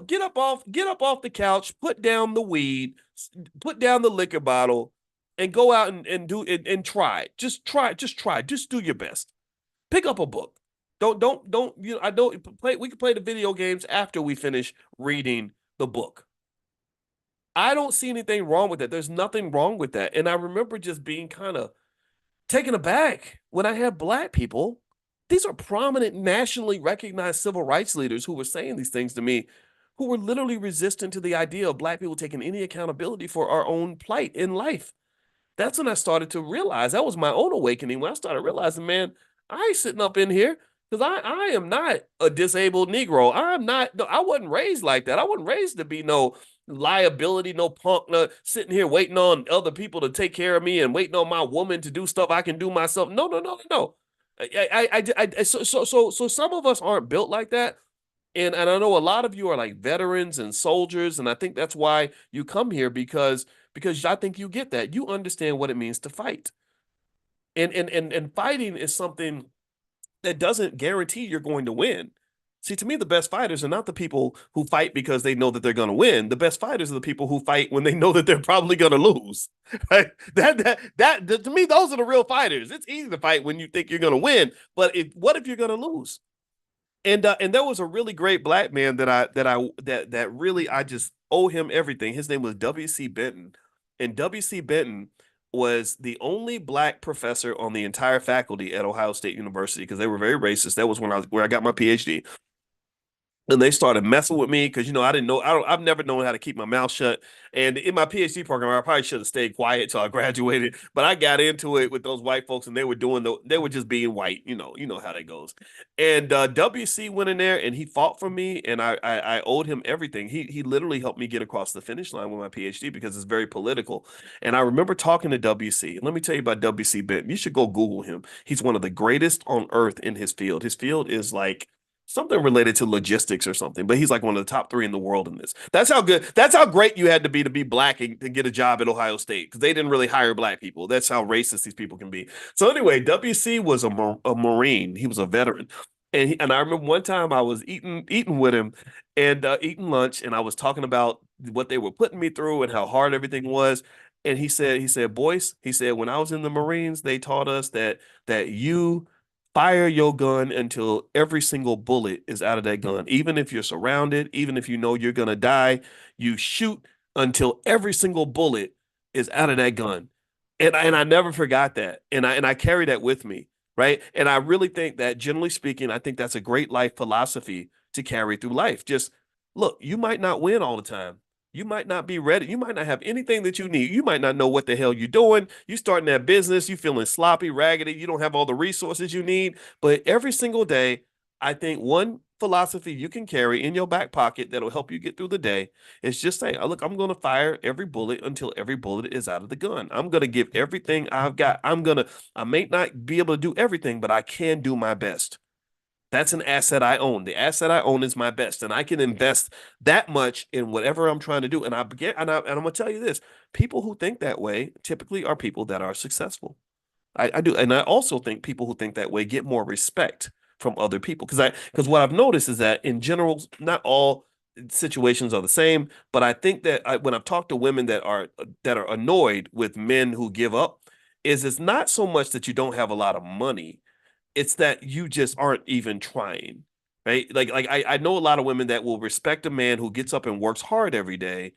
Get up off the couch, put down the weed, put down the liquor bottle, and go out and do it and try. Just try. Just do your best. Pick up a book. Don't I don't play. We can play the video games after we finish reading the book. I don't see anything wrong with that. There's nothing wrong with that. And I remember just being kind of taken aback when I had black people. These are prominent, nationally recognized civil rights leaders who were saying these things to me, who were literally resistant to the idea of black people taking any accountability for our own plight in life. That's when I started to realize, that was my own awakening, when I started realizing, man, I ain't sitting up in here because I am not a disabled Negro. I wasn't raised like that. I wasn't raised to be no liability, no punk, no sitting here waiting on other people to take care of me and waiting on my woman to do stuff I can do myself. No, no, no, no. So some of us aren't built like that. And I know a lot of you are like veterans and soldiers, and I think that's why you come here because I think you get that. You understand what it means to fight. And fighting is something that doesn't guarantee you're going to win. See, to me, the best fighters are not the people who fight because they know that they're going to win. The best fighters are the people who fight when they know that they're probably going to lose. Right? That to me, those are the real fighters. It's easy to fight when you think you're going to win, but what if you're going to lose? And there was a really great black man that really I just owe him everything. His name was W.C. Benton, and W.C. Benton was the only black professor on the entire faculty at Ohio State University because they were very racist. That was where I got my PhD. And they started messing with me because I didn't know. I've never known how to keep my mouth shut. And in my PhD program, I probably should have stayed quiet till I graduated. But I got into it with those white folks, and they were just being white. You know how that goes. And WC went in there and he fought for me, and I owed him everything. He literally helped me get across the finish line with my PhD because it's very political. And I remember talking to WC. Let me tell you about WC Benton. You should go Google him. He's one of the greatest on earth in his field. His field is like something related to logistics or something, but he's like one of the top 3 in the world in this. That's how great you had to be black and to get a job at Ohio State, because they didn't really hire black people. That's how racist these people can be. So anyway, WC was a Marine. He was a veteran. And I remember one time I was eating with him and eating lunch, and I was talking about what they were putting me through and how hard everything was. And he said, Boyce, he said, when I was in the Marines, they taught us that you fire your gun until every single bullet is out of that gun. Even if you're surrounded, even if you know you're going to die, you shoot until every single bullet is out of that gun. And I never forgot that. And I carry that with me, right? And I really think that, generally speaking, I think that's a great life philosophy to carry through life. Just look, you might not win all the time, You might not be ready. You might not have anything that you need. You might not know what the hell you're doing. You starting that business, you feeling sloppy, raggedy. You don't have all the resources you need. But every single day, I think one philosophy you can carry in your back pocket that'll help you get through the day is just say, oh, look, I'm going to fire every bullet until every bullet is out of the gun. I'm going to give everything I've got. I may not be able to do everything, but I can do my best. That's an asset I own. The asset I own is my best, and I can invest that much in whatever I'm trying to do. And I'm gonna tell you this: people who think that way typically are people that are successful. I do, and I also think people who think that way get more respect from other people because what I've noticed is that in general, not all situations are the same, but I think that when I've talked to women that are annoyed with men who give up, is it's not so much that you don't have a lot of money, it's that you just aren't even trying, right? I know a lot of women that will respect a man who gets up and works hard every day.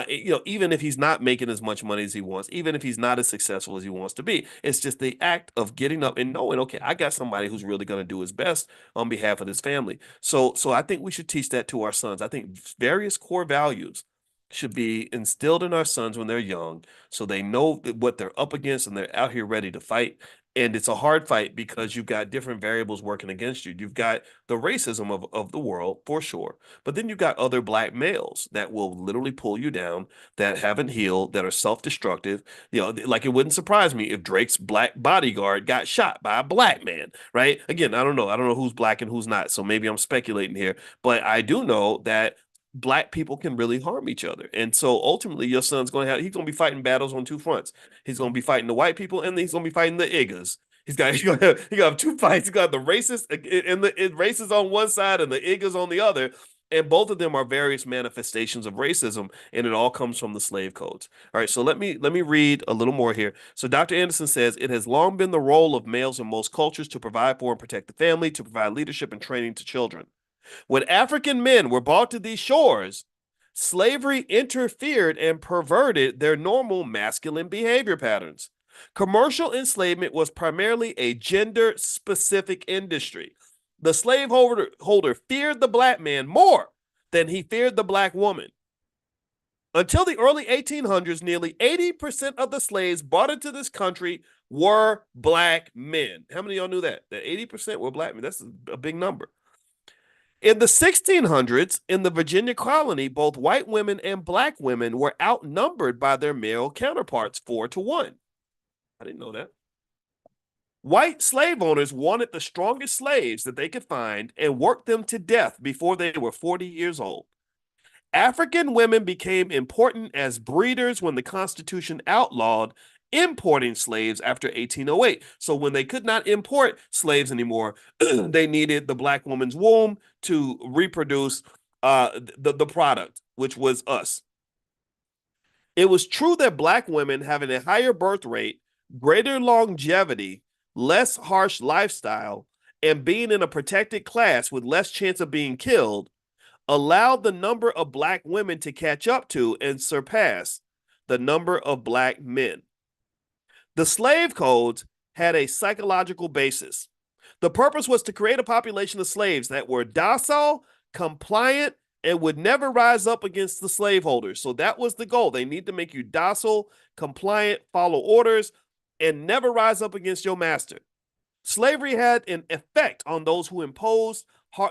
Even if he's not making as much money as he wants, even if he's not as successful as he wants to be, it's just the act of getting up and knowing, okay, I got somebody who's really going to do his best on behalf of his family. So I think we should teach that to our sons. I think various core values should be instilled in our sons when they're young, so they know what they're up against and they're out here ready to fight. And it's a hard fight because you've got different variables working against you. You've got the racism of the world for sure, but then you've got other black males that will literally pull you down, that haven't healed, that are self-destructive. Like it wouldn't surprise me if Drake's black bodyguard got shot by a black man, right? Again, I don't know. I don't know who's black and who's not. So maybe I'm speculating here, but I do know that black people can really harm each other. And so ultimately your son's he's going to be fighting battles on two fronts. He's going to be fighting the white people and then he's going to be fighting the Iggas. He's going to have two fights. He's got the racists and the racists on one side and the Iggas on the other. And both of them are various manifestations of racism, and it all comes from the slave codes. All right, so let me read a little more here. So Dr. Anderson says it has long been the role of males in most cultures to provide for and protect the family, to provide leadership and training to children. When African men were brought to these shores, slavery interfered and perverted their normal masculine behavior patterns. Commercial enslavement was primarily a gender-specific industry. The slaveholder feared the black man more than he feared the black woman. Until the early 1800s, nearly 80% of the slaves brought into this country were black men. How many of y'all knew that? That 80% were black men. That's a big number. In the 1600s, in the Virginia colony, both white women and black women were outnumbered by their male counterparts 4-1. I didn't know that. White slave owners wanted the strongest slaves that they could find and worked them to death before they were 40 years old. African women became important as breeders when the Constitution outlawed importing slaves after 1808. So when they could not import slaves anymore, they needed the black woman's womb to reproduce the product, which was us. It was true that black women having a higher birth rate, greater longevity, less harsh lifestyle, and being in a protected class with less chance of being killed allowed the number of black women to catch up to and surpass the number of black men. The slave codes had a psychological basis. The purpose was to create a population of slaves that were docile, compliant, and would never rise up against the slaveholders. So that was the goal. They need to make you docile, compliant, follow orders, and never rise up against your master. Slavery had an effect on those who imposed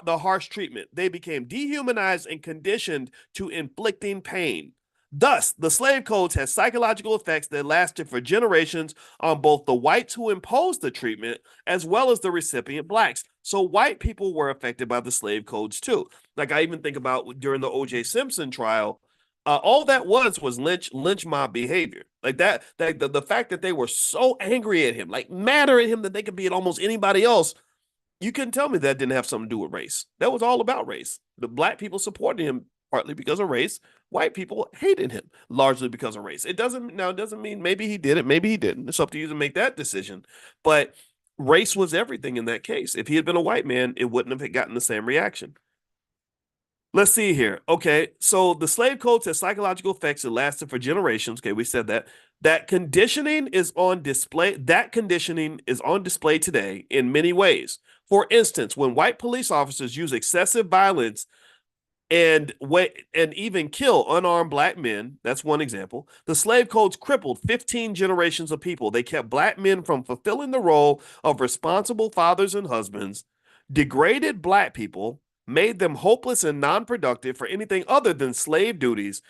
the harsh treatment. They became dehumanized and conditioned to inflicting pain. Thus, the slave codes had psychological effects that lasted for generations on both the whites who imposed the treatment as well as the recipient blacks. So white people were affected by the slave codes too. Like I even think about during the O.J. Simpson trial, all that was lynch mob behavior. Like the fact that they were so angry at him, like madder at him that they could be at almost anybody else. You couldn't tell me that didn't have something to do with race. That was all about race. The black people supported him partly because of race. White people hated him largely because of race. It doesn't mean maybe he did it, maybe he didn't. It's up to you to make that decision. But race was everything in that case. If he had been a white man, it wouldn't have gotten the same reaction. Let's see here. Okay, so the slave codes had psychological effects that lasted for generations. Okay, we said that. That conditioning is on display. That conditioning is on display today in many ways. For instance, when white police officers use excessive violence and even kill unarmed black men. That's one example. The slave codes crippled 15 generations of people. They kept black men from fulfilling the role of responsible fathers and husbands, degraded black people, made them hopeless and non-productive for anything other than slave duties,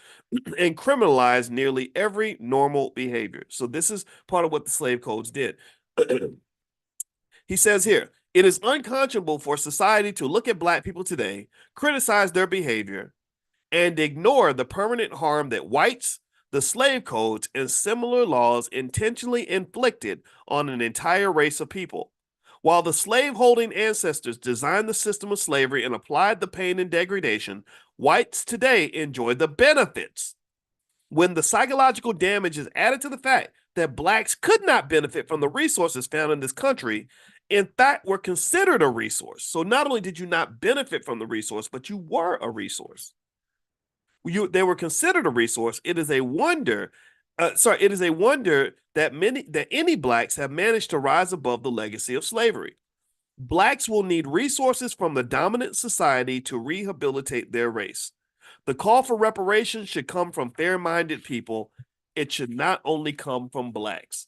and criminalized nearly every normal behavior. So this is part of what the slave codes did. He says here, it is unconscionable for society to look at black people today, criticize their behavior, and ignore the permanent harm that whites, the slave codes, and similar laws intentionally inflicted on an entire race of people. While the slave-holding ancestors designed the system of slavery and applied the pain and degradation, whites today enjoy the benefits. When the psychological damage is added to the fact that blacks could not benefit from the resources found in this country, in fact, were considered a resource. So not only did you not benefit from the resource, but you were a resource. They were considered a resource. It is a wonder. It is a wonder that any blacks have managed to rise above the legacy of slavery. Blacks will need resources from the dominant society to rehabilitate their race. The call for reparations should come from fair-minded people. It should not only come from blacks.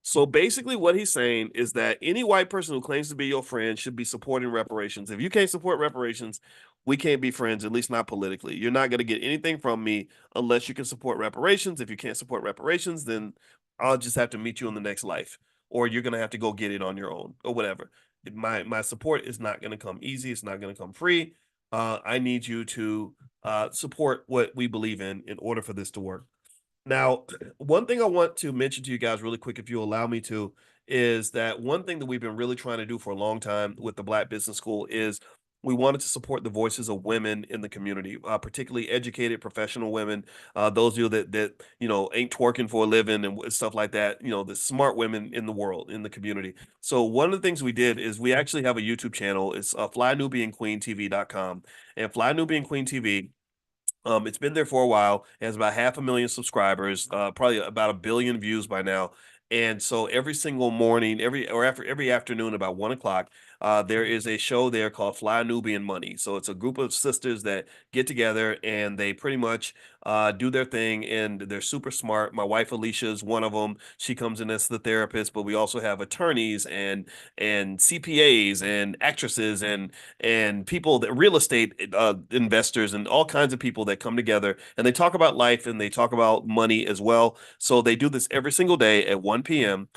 So basically what he's saying is that any white person who claims to be your friend should be supporting reparations. If you can't support reparations, we can't be friends, at least not politically. You're not going to get anything from me unless you can support reparations. If you can't support reparations, then I'll just have to meet you in the next life, or you're going to have to go get it on your own or whatever. My support is not going to come easy. It's not going to come free. I need you to support what we believe in order for this to work. Now, one thing I want to mention to you guys really quick, if you allow me to, is that one thing that we've been really trying to do for a long time with the Black Business School is we wanted to support the voices of women in the community, particularly educated professional women, those of you that ain't twerking for a living and stuff like that. The smart women in the world, in the community. So one of the things we did is we actually have a YouTube channel. It's flynubianqueentv.com, and Fly Nubian Queen TV. It's been there for a while. It has about 500,000 subscribers, probably about 1 billion views by now. And so every single morning, every afternoon, about 1 o'clock, there is a show there called Fly Nubian Money. So it's a group of sisters that get together and they pretty much do their thing, and they're super smart. My wife Alicia is one of them. She comes in as the therapist, but we also have attorneys and CPAs and actresses and people that real estate investors and all kinds of people that come together, and they talk about life and they talk about money as well. So they do this every single day at 1 p.m.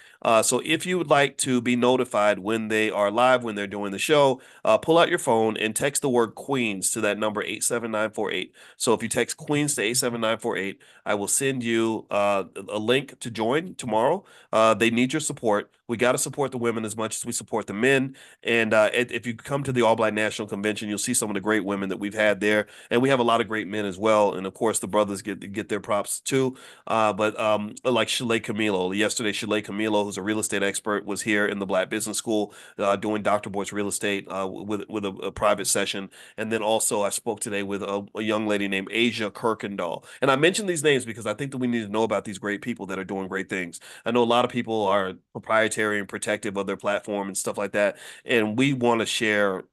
So if you would like to be notified when they are live, when they're doing the show, pull out your phone and text the word Queens to that number 87948. So if you text Queens to 87948, I will send you a link to join tomorrow. They need your support. We got to support the women as much as we support the men. And if you come to the All Black National Convention, you'll see some of the great women that we've had there, and we have a lot of great men as well. And of course, the brothers get their props too. But like Shaleigh Camilo, yesterday, Shaleigh Camilo, who's a real estate expert, was here in the Black Business School doing Dr. Boyce Real Estate with a private session. And then also I spoke today with a young lady named Asia Kirkendall. And I mention these names because I think that we need to know about these great people that are doing great things. I know a lot of people are proprietary and protective of their platform and stuff like that. And we want to share,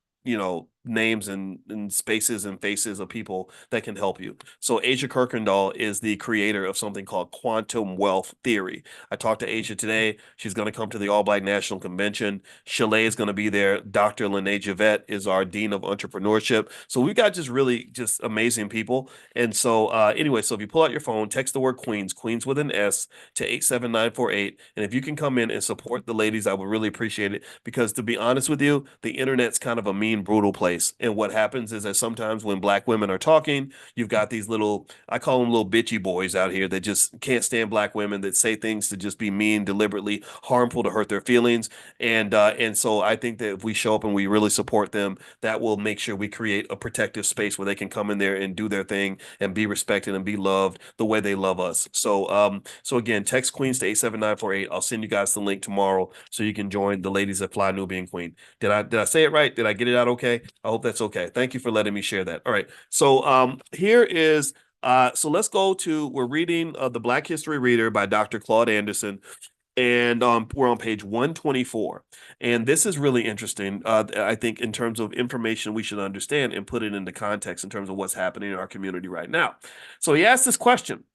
names and spaces and faces of people that can help you. So Asia Kirkendall is the creator of something called quantum wealth theory. I talked to Asia today. She's going to come to the All Black National Convention. Shaleigh is going to be there. Dr. Lene Javette is our Dean of Entrepreneurship. So we've got just amazing people. And so anyway, so if you pull out your phone, text the word Queens with an S to 87948. And if you can come in and support the ladies, I would really appreciate it, because to be honest with you, the internet's kind of a mean, brutal place. And what happens is that sometimes when black women are talking, you've got these I call them little bitchy boys out here that just can't stand black women, that say things to just be mean, deliberately harmful, to hurt their feelings. And so I think that if we show up and we really support them, that will make sure we create a protective space where they can come in there and do their thing and be respected and be loved the way they love us. So again, text Queens to 87948. I'll send you guys the link tomorrow so you can join the ladies at Fly Nubian Queen. Did I say it right? Did I get it out okay? I hope that's okay. Thank you for letting me share that. All right. So here is so let's go to, we're reading The Black History Reader by Dr. Claude Anderson. And we're on page 124. And this is really interesting, I think, in terms of information we should understand and put it into context in terms of what's happening in our community right now. So he asked this question: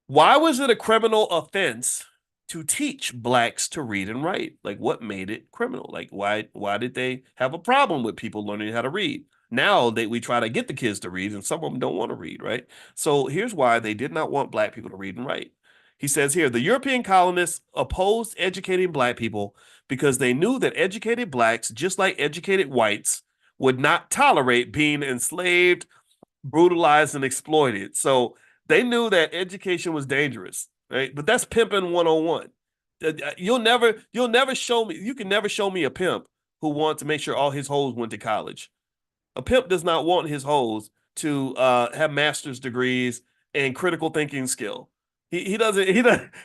why was it a criminal offense to teach blacks to read and write? Like, what made it criminal? Like, why did they have a problem with people learning how to read? Now that we try to get the kids to read, and some of them don't want to read, right? So here's why they did not want black people to read and write. He says here, the European colonists opposed educating black people because they knew that educated blacks, just like educated whites, would not tolerate being enslaved, brutalized, and exploited. So they knew that education was dangerous, right? But that's pimping 101. You'll never show me, you can never show me a pimp who wants to make sure all his hoes went to college. A pimp does not want his hoes to have master's degrees and critical thinking skill. He doesn't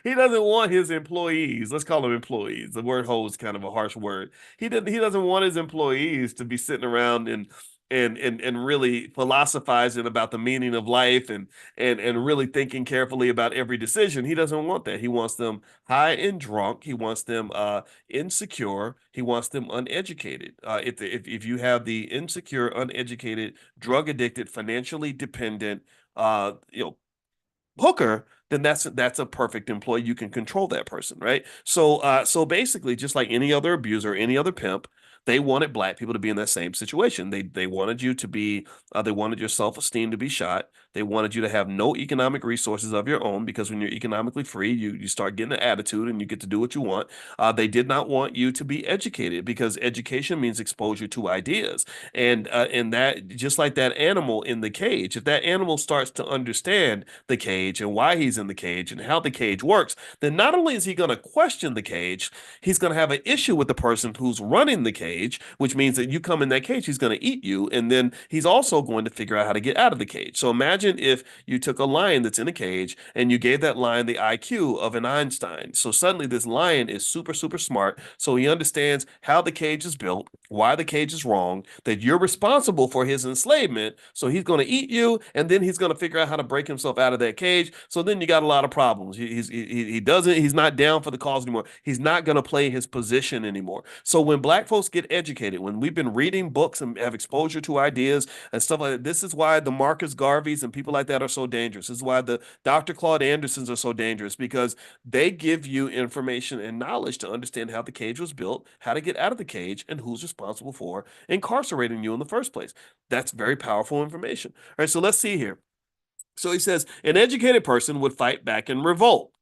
want his employees. Let's call them employees. The word "hoe" is kind of a harsh word. He doesn't want his employees to be sitting around and really philosophizing about the meaning of life and really thinking carefully about every decision. He doesn't want that. He wants them high and drunk. He wants them insecure. He wants them uneducated. If you have the insecure, uneducated, drug addicted, financially dependent, hooker, then that's a perfect employee. You can control that person, right? So basically, just like any other abuser, any other pimp, they wanted black people to be in that same situation. They wanted you to be they wanted your self-esteem to be shot. They wanted you to have no economic resources of your own, because when you're economically free, you start getting an attitude and you get to do what you want. They did not want you to be educated, because education means exposure to ideas. And that, just like that animal in the cage, if that animal starts to understand the cage and why he's in the cage and how the cage works, then not only is he going to question the cage, he's going to have an issue with the person who's running the cage, which means that you come in that cage, he's going to eat you. And then he's also going to figure out how to get out of the cage. So imagine if you took a lion that's in a cage and you gave that lion the IQ of an Einstein. So suddenly this lion is super, super smart. So he understands how the cage is built, why the cage is wrong, that you're responsible for his enslavement. So he's going to eat you, and then he's going to figure out how to break himself out of that cage. So then you got a lot of problems. He's not down for the cause anymore. He's not going to play his position anymore. So when black folks get educated, when we've been reading books and have exposure to ideas and stuff like that, this is why the Marcus Garveys and people like that are so dangerous. This is why the Dr. Claude Andersons are so dangerous, because they give you information and knowledge to understand how the cage was built, how to get out of the cage, and who's responsible for incarcerating you in the first place. That's very powerful information. All right, so let's see here. So he says, an educated person would fight back and revolt.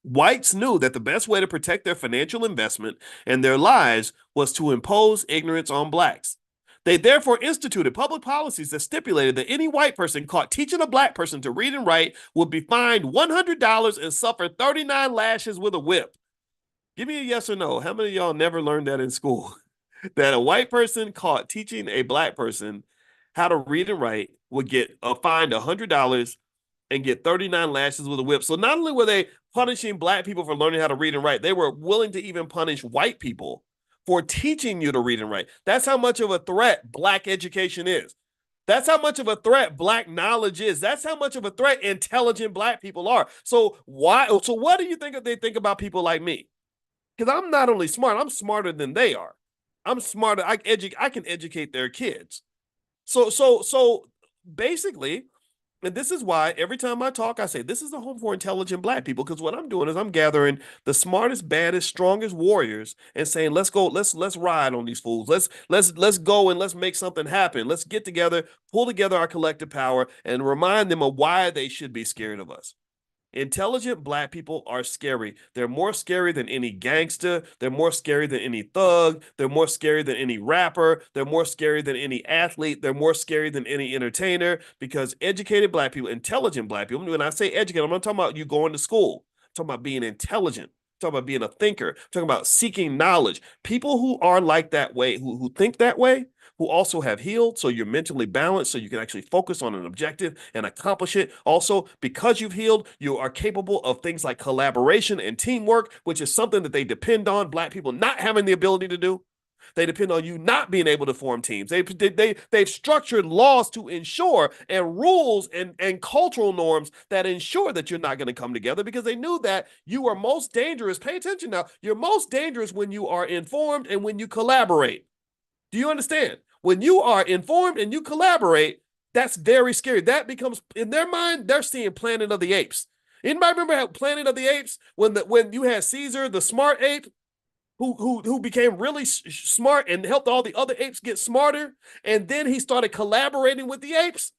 Whites knew that the best way to protect their financial investment and their lives was to impose ignorance on blacks. They therefore instituted public policies that stipulated that any white person caught teaching a black person to read and write would be fined $100 and suffer 39 lashes with a whip. Give me a yes or no. How many of y'all never learned that in school? That a white person caught teaching a black person how to read and write would get fined $100 and get 39 lashes with a whip. So not only were they punishing black people for learning how to read and write, they were willing to even punish white people for teaching you to read and write. That's how much of a threat black education is. That's how much of a threat black knowledge is. That's how much of a threat intelligent black people are. So what do you think they think about people like me? Because I'm not only smart, I'm smarter than they are. I'm smarter. I can educate their kids. So basically, and this is why every time I talk, I say this is the home for intelligent black people. Because what I'm doing is I'm gathering the smartest, baddest, strongest warriors and saying, let's go, let's ride on these fools. Let's go and let's make something happen. Let's get together, pull together our collective power, and remind them of why they should be scared of us. Intelligent black people are scary. They're more scary than any gangster. They're more scary than any thug. They're more scary than any rapper. They're more scary than any athlete. They're more scary than any entertainer, because educated black people, intelligent black people, when I say educated, I'm not talking about you going to school. I'm talking about being intelligent. I'm talking about being a thinker. I'm talking about seeking knowledge. People who are like that way, who think that way, who also have healed, so you're mentally balanced, so you can actually focus on an objective and accomplish it. Also, because you've healed, you are capable of things like collaboration and teamwork, which is something that they depend on black people not having the ability to do. They depend on you not being able to form teams. They've structured laws to ensure and rules and cultural norms that ensure that you're not going to come together because they knew that you are most dangerous. Pay attention now. You're most dangerous when you are informed and when you collaborate. Do you understand? When you are informed and you collaborate, that's very scary. That becomes, in their mind, they're seeing Planet of the Apes. Anybody remember how Planet of the Apes, when you had Caesar, the smart ape, who became really smart and helped all the other apes get smarter, and then he started collaborating with the apes?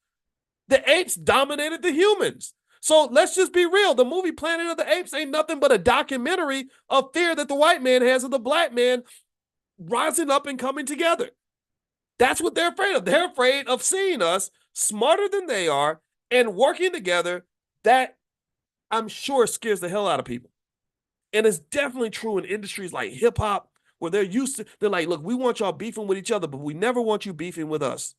The apes dominated the humans. So let's just be real. The movie Planet of the Apes ain't nothing but a documentary of fear that the white man has of the black man rising up and coming together. That's what they're afraid of. They're afraid of seeing us smarter than they are and working together. That, I'm sure, scares the hell out of people. And it's definitely true in industries like hip hop, where they're like, look, we want y'all beefing with each other, but we never want you beefing with us.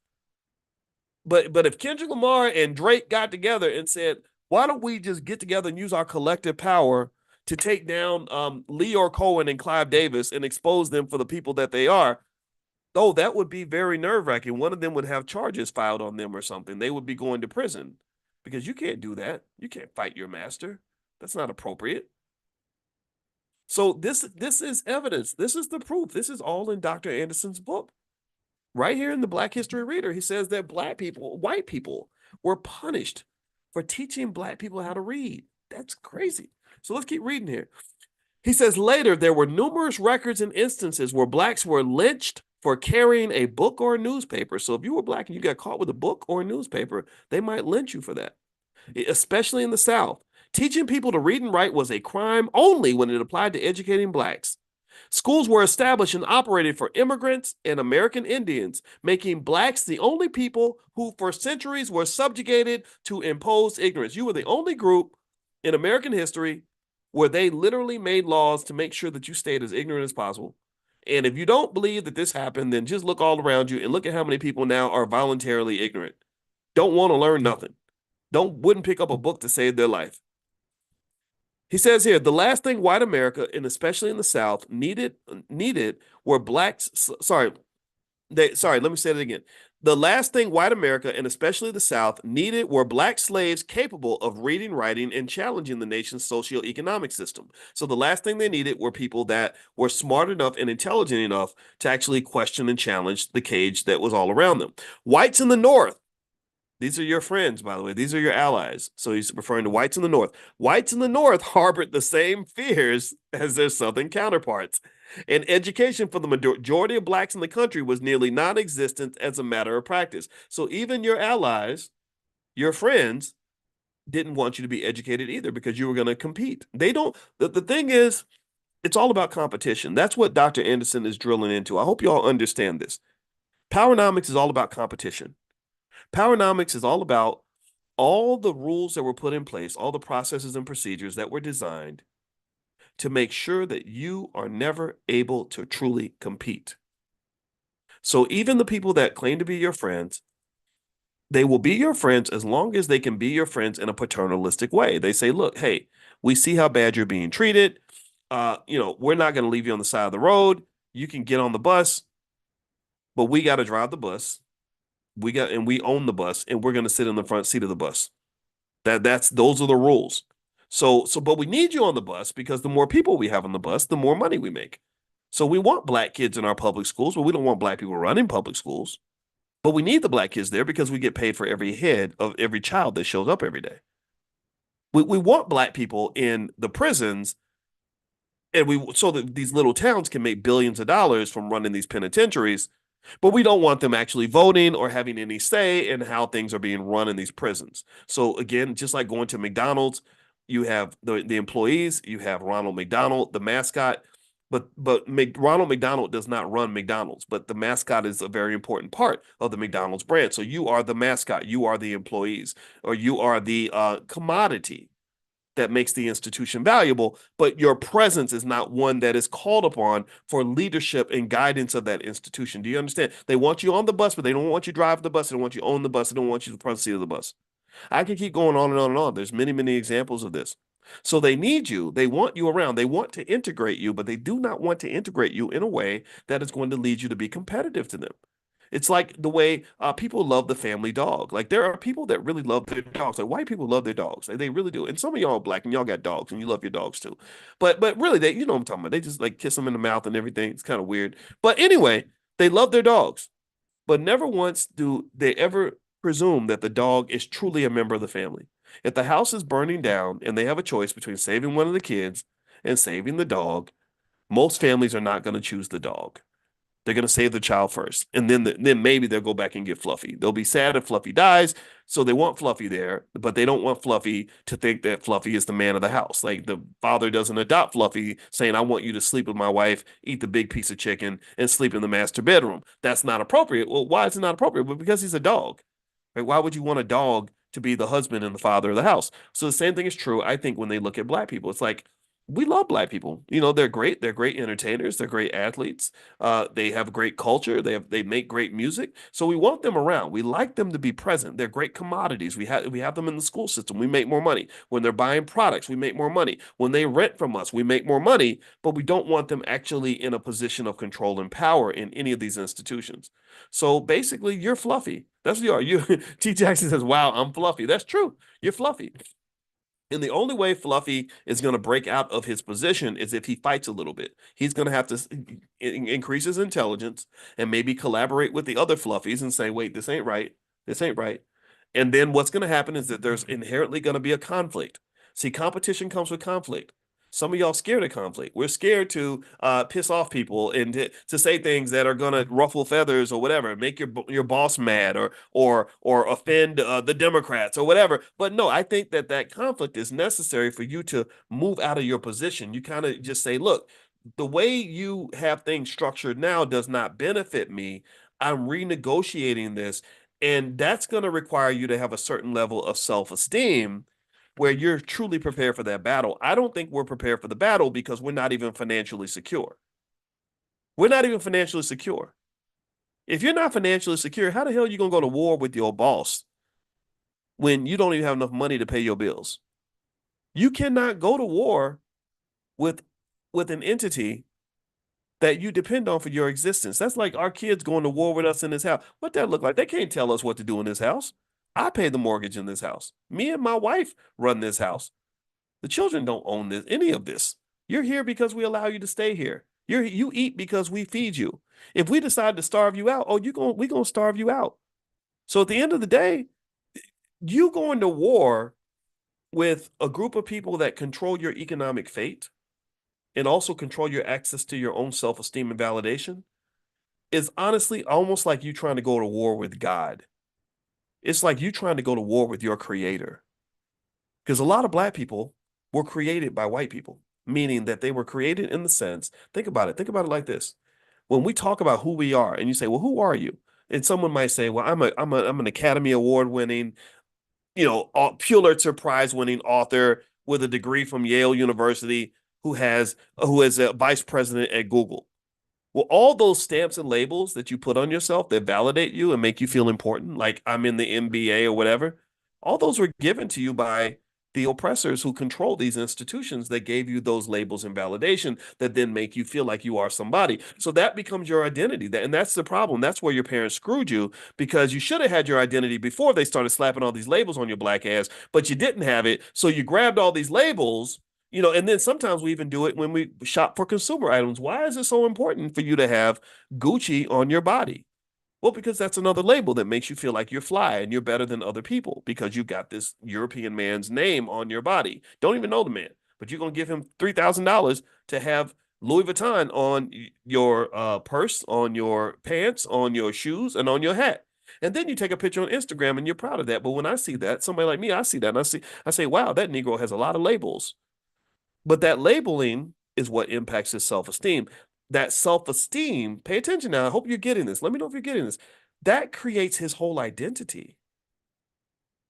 But if Kendrick Lamar and Drake got together and said, why don't we just get together and use our collective power to take down Leor Cohen and Clive Davis and expose them for the people that they are, oh, that would be very nerve-wracking. One of them would have charges filed on them or something. They would be going to prison because you can't do that. You can't fight your master. That's not appropriate. So this is evidence. This is the proof. This is all in Dr. Anderson's book. Right here in the Black History Reader, he says that white people were punished for teaching black people how to read. That's crazy. So let's keep reading here. He says later, there were numerous records and instances where blacks were lynched for carrying a book or a newspaper. So if you were black and you got caught with a book or a newspaper, they might lynch you for that, especially in the South. Teaching people to read and write was a crime only when it applied to educating blacks. Schools were established and operated for immigrants and American Indians, making blacks the only people who for centuries were subjugated to imposed ignorance. You were the only group in American history where they literally made laws to make sure that you stayed as ignorant as possible. And if you don't believe that this happened, then just look all around you and look at how many people now are voluntarily ignorant. Don't want to learn nothing. Wouldn't pick up a book to save their life. He says here, the last thing white America, and especially in the South, needed were blacks. Let me say it again. The last thing white America, and especially the South, needed were black slaves capable of reading, writing, and challenging the nation's socioeconomic system. So the last thing they needed were people that were smart enough and intelligent enough to actually question and challenge the cage that was all around them. Whites in the North, these are your friends, by the way. These are your allies. So he's referring to whites in the North. Whites in the North harbored the same fears as their Southern counterparts. And education for the majority of blacks in the country was nearly non-existent as a matter of practice. So even your allies, your friends, didn't want you to be educated either because you were going to compete. They don't. The thing is, it's all about competition. That's what Dr. Anderson is drilling into. I hope you all understand this. Powernomics is all about competition. Powernomics is all about all the rules that were put in place, all the processes and procedures that were designed to make sure that you are never able to truly compete. So even the people that claim to be your friends, they will be your friends as long as they can be your friends in a paternalistic way. They say, look, hey, we see how bad you're being treated. We're not going to leave you on the side of the road. You can get on the bus, but we got to drive the bus. We own the bus, and we're going to sit in the front seat of the bus. Those are the rules. But we need you on the bus because the more people we have on the bus, the more money we make. So we want black kids in our public schools, but we don't want black people running public schools. But we need the black kids there because we get paid for every head of every child that shows up every day. We want black people in the prisons, so that these little towns can make billions of dollars from running these penitentiaries. But we don't want them actually voting or having any say in how things are being run in these prisons. So again, just like going to McDonald's, you have the employees, you have Ronald McDonald, the mascot, but Ronald McDonald does not run McDonald's, but the mascot is a very important part of the McDonald's brand. So you are the mascot, you are the employees, or you are the commodity that makes the institution valuable, but your presence is not one that is called upon for leadership and guidance of that institution. Do you understand? They want you on the bus, but they don't want you driving the bus. They don't want you on the bus. They don't want you in the front seat of the bus. I can keep going on and on and on. There's many, many examples of this. So they need you. They want you around. They want to integrate you, but they do not want to integrate you in a way that is going to lead you to be competitive to them. It's like the way people love the family dog. Like there are people that really love their dogs. Like white people love their dogs. Like, they really do. And some of y'all are black and y'all got dogs and you love your dogs too. But really, they, you know what I'm talking about. They just like kiss them in the mouth and everything. It's kind of weird. But anyway, they love their dogs. But never once do they ever presume that the dog is truly a member of the family. If the house is burning down and they have a choice between saving one of the kids and saving the dog, most families are not going to choose the dog. They're going to save the child first, and then maybe they'll go back and get Fluffy. They'll be sad if Fluffy dies, so they want Fluffy there, but they don't want Fluffy to think that Fluffy is the man of the house. Like the father doesn't adopt Fluffy, saying, "I want you to sleep with my wife, eat the big piece of chicken, and sleep in the master bedroom." That's not appropriate. Well, why is it not appropriate? Well, because he's a dog. Right? Why would you want a dog to be the husband and the father of the house? So the same thing is true, I think, when they look at black people. It's like we love black people. You know, they're great. They're great entertainers. They're great athletes. They have great culture. They make great music. So we want them around. We like them to be present. They're great commodities. We have them in the school system. We make more money. When they're buying products, we make more money. When they rent from us, we make more money, but we don't want them actually in a position of control and power in any of these institutions. So basically, you're fluffy. That's what you are. You T. Jackson says, "Wow, I'm fluffy." That's true. You're fluffy. And the only way Fluffy is going to break out of his position is if he fights a little bit. He's going to have to increase his intelligence and maybe collaborate with the other Fluffies and say, wait, this ain't right. This ain't right. And then what's going to happen is that there's inherently going to be a conflict. See, competition comes with conflict. Some of y'all scared of conflict. We're scared to piss off people and to say things that are gonna ruffle feathers or whatever, make your boss mad or offend the Democrats or whatever. But no, I think that conflict is necessary for you to move out of your position. You kind of just say, look, the way you have things structured now does not benefit me. I'm renegotiating this, and that's going to require you to have a certain level of self-esteem where you're truly prepared for that battle. I don't think we're prepared for the battle because we're not even financially secure. We're not even financially secure. If you're not financially secure, how the hell are you going to go to war with your boss when you don't even have enough money to pay your bills? You cannot go to war with an entity that you depend on for your existence. That's like our kids going to war with us in this house. What that look like? They can't tell us what to do in this house. I pay the mortgage in this house. Me and my wife run this house. The children don't own any of this. You're here because we allow you to stay here. You eat because we feed you. If we decide to starve you out, we gonna starve you out. So at the end of the day, you going to war with a group of people that control your economic fate and also control your access to your own self-esteem and validation is honestly almost like you trying to go to war with God. It's like you trying to go to war with your creator. Because a lot of black people were created by white people, meaning that they were created in the sense, think about it like this. When we talk about who we are and you say, well, who are you? And someone might say, well, I'm an Academy Award winning, Pulitzer Prize winning author with a degree from Yale University who is a vice president at Google. Well, all those stamps and labels that you put on yourself that validate you and make you feel important, like I'm in the NBA or whatever, all those were given to you by the oppressors who control these institutions that gave you those labels and validation that then make you feel like you are somebody. So that becomes your identity. And that's the problem. That's where your parents screwed you because you should have had your identity before they started slapping all these labels on your black ass, but you didn't have it. So you grabbed all these labels. And then sometimes we even do it when we shop for consumer items. Why is it so important for you to have Gucci on your body? Well, because that's another label that makes you feel like you're fly and you're better than other people because you've got this European man's name on your body. Don't even know the man, but you're going to give him $3,000 to have Louis Vuitton on your purse, on your pants, on your shoes, and on your hat. And then you take a picture on Instagram and you're proud of that. But when I see that, somebody like me, I see that and I say, wow, that Negro has a lot of labels. But that labeling is what impacts his self-esteem. That self-esteem, pay attention now. I hope you're getting this. Let me know if you're getting this. That creates his whole identity.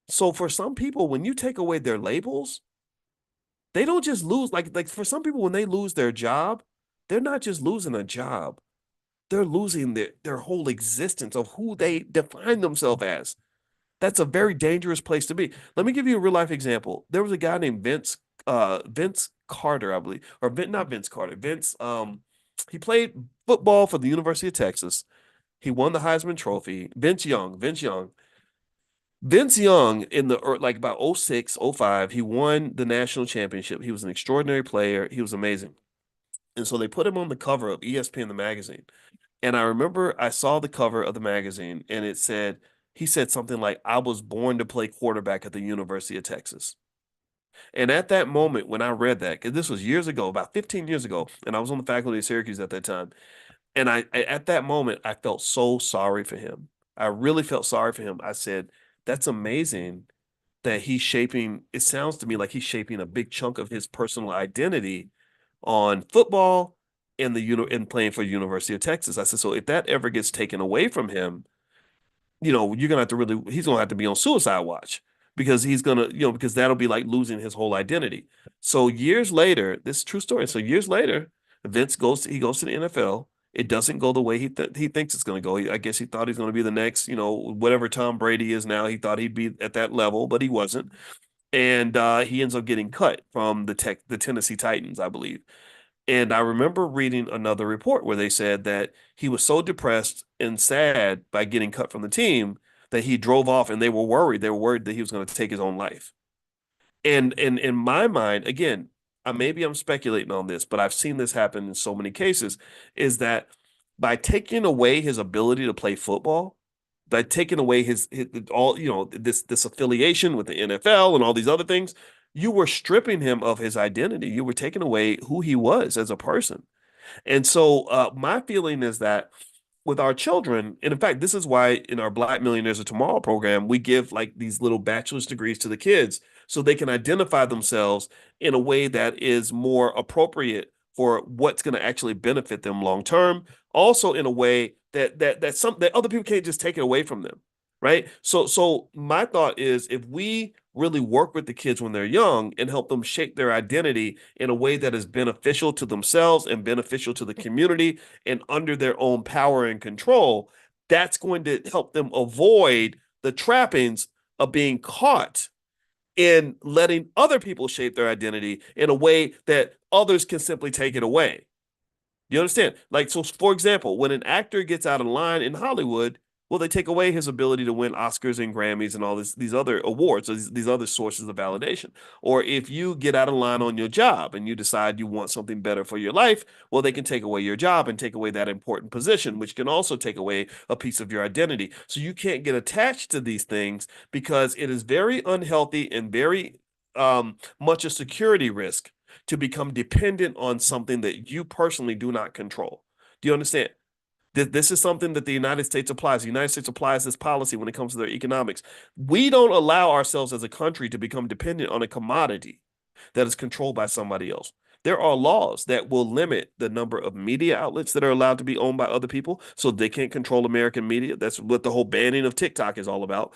So for some people, when you take away their labels, they don't just lose, like for some people, when they lose their job, they're not just losing a job. They're losing their whole existence of who they define themselves as. That's a very dangerous place to be. Let me give you a real life example. There was a guy named Vince Vince Carter, I believe, or not Vince Carter. He played football for the University of Texas. He won the Heisman Trophy. Vince Young in the like about '06, '05, he won the national championship. He was an extraordinary player. He was amazing. And so they put him on the cover of ESPN the magazine. And I remember I saw the cover of the magazine and he said something like, I was born to play quarterback at the University of Texas. And at that moment, when I read that, because this was years ago, about 15 years ago, and I was on the faculty of Syracuse at that time, and at that moment, I felt so sorry for him. I really felt sorry for him. I said, that's amazing that he's shaping, it sounds to me like he's shaping a big chunk of his personal identity on football and playing for the University of Texas. I said, so if that ever gets taken away from him, you're gonna have to he's gonna have to be on suicide watch because he's gonna, because that'll be like losing his whole identity. So years later, this is a true story. So years later, he goes to the NFL. It doesn't go the way he thinks it's going to go. I guess he thought he's going to be the next, whatever Tom Brady is now. He thought he'd be at that level, but he wasn't. And he ends up getting cut from the Tennessee Titans, I believe. And I remember reading another report where they said that he was so depressed and sad by getting cut from the team that he drove off and they were worried. They were worried that he was going to take his own life. And in my mind, again, maybe I'm speculating on this, but I've seen this happen in so many cases, is that by taking away his ability to play football, by taking away his all, this affiliation with the NFL and all these other things, you were stripping him of his identity. You were taking away who he was as a person. And so my feeling is that with our children, and in fact, this is why in our Black Millionaires of Tomorrow program, we give like these little bachelor's degrees to the kids so they can identify themselves in a way that is more appropriate for what's going to actually benefit them long term. Also, in a way that other people can't just take it away from them, right? So my thought is if we really work with the kids when they're young and help them shape their identity in a way that is beneficial to themselves and beneficial to the community and under their own power and control, that's going to help them avoid the trappings of being caught in letting other people shape their identity in a way that others can simply take it away. You understand? Like, so for example, when an actor gets out of line in Hollywood, well, they take away his ability to win Oscars and Grammys and all these other awards, these other sources of validation. Or if you get out of line on your job and you decide you want something better for your life, well, they can take away your job and take away that important position, which can also take away a piece of your identity. So you can't get attached to these things because it is very unhealthy and very much a security risk to become dependent on something that you personally do not control. Do you understand? This is something that the United States applies. The United States applies this policy when it comes to their economics. We don't allow ourselves as a country to become dependent on a commodity that is controlled by somebody else. There are laws that will limit the number of media outlets that are allowed to be owned by other people so they can't control American media. That's what the whole banning of TikTok is all about.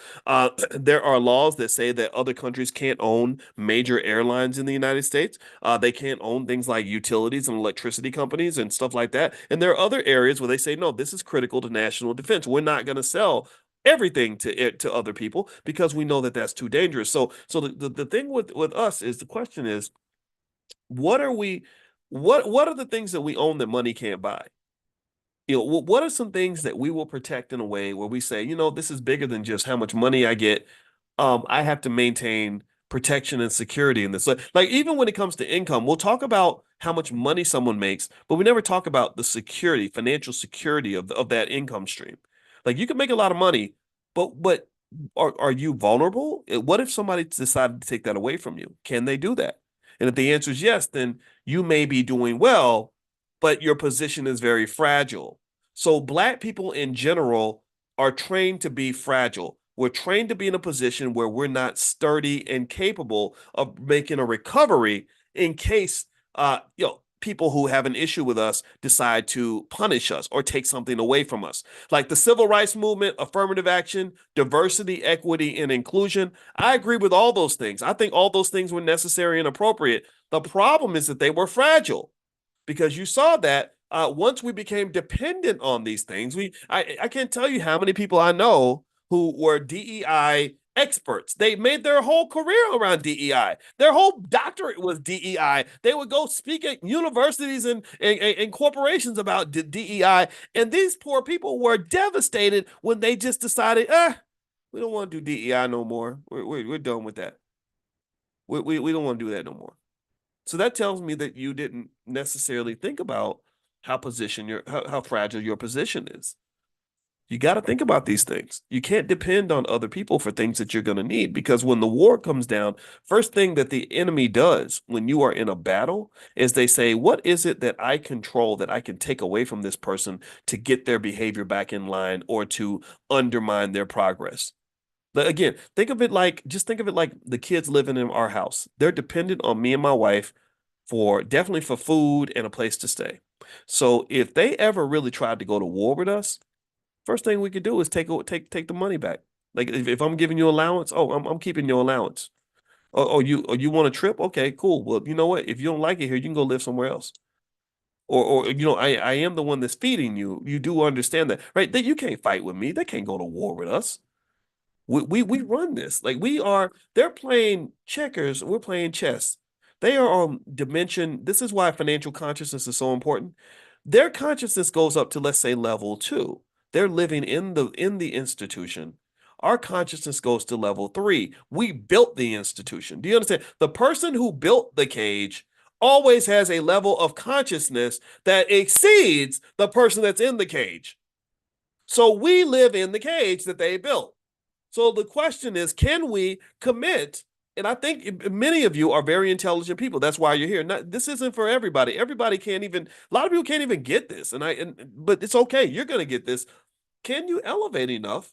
There are laws that say that other countries can't own major airlines in the United States. They can't own things like utilities and electricity companies and stuff like that. And there are other areas where they say, no, this is critical to national defense. We're not going to sell everything to other people because we know that that's too dangerous. So the thing with us is the question is, what are we what are the things that we own that money can't buy? What are some things that we will protect in a way where we say, this is bigger than just how much money I get. I have to maintain protection and security in this. Like even when it comes to income, we'll talk about how much money someone makes, but we never talk about the security, financial security of that income stream. Like you can make a lot of money, but are you vulnerable? What if somebody decided to take that away from you? Can they do that? And if the answer is yes, then you may be doing well, but your position is very fragile. So Black people in general are trained to be fragile. We're trained to be in a position where we're not sturdy and capable of making a recovery in case people who have an issue with us decide to punish us or take something away from us. Like the civil rights movement, affirmative action, diversity, equity, and inclusion. I agree with all those things. I think all those things were necessary and appropriate. The problem is that they were fragile because you saw that once we became dependent on these things, I can't tell you how many people I know who were DEI experts. They made their whole career around DEI. Their whole doctorate was DEI. They would go speak at universities and corporations about DEI. And these poor people were devastated when they just decided, we don't want to do DEI no more. We're done with that. We don't want to do that no more. So that tells me that you didn't necessarily think about how fragile your position is. You got to think about these things. You can't depend on other people for things that you're going to need, because when the war comes down, first thing that the enemy does when you are in a battle is they say, what is it that I control that I can take away from this person to get their behavior back in line or to undermine their progress? But again, just think of it like the kids living in our house. They're dependent on me and my wife for definitely for food and a place to stay. So if they ever really tried to go to war with us, first thing we could do is take the money back. Like if I'm giving you allowance, I'm keeping your allowance. You want a trip? Okay, cool. Well, you know what? If you don't like it here, you can go live somewhere else. I am the one that's feeding you. You do understand that, right? That you can't fight with me. They can't go to war with us. We run this. They're playing checkers, we're playing chess. They are on dimension. This is why financial consciousness is so important. Their consciousness goes up to, let's say, level 2. They're living in the institution. Our consciousness goes to level 3. We built the institution. Do you understand? The person who built the cage always has a level of consciousness that exceeds the person that's in the cage. So we live in the cage that they built. So the question is, can we commit? And I think many of you are very intelligent people. That's why you're here. This isn't for everybody. Everybody can't even, a lot of people can't even get this. But it's okay. You're going to get this. Can you elevate enough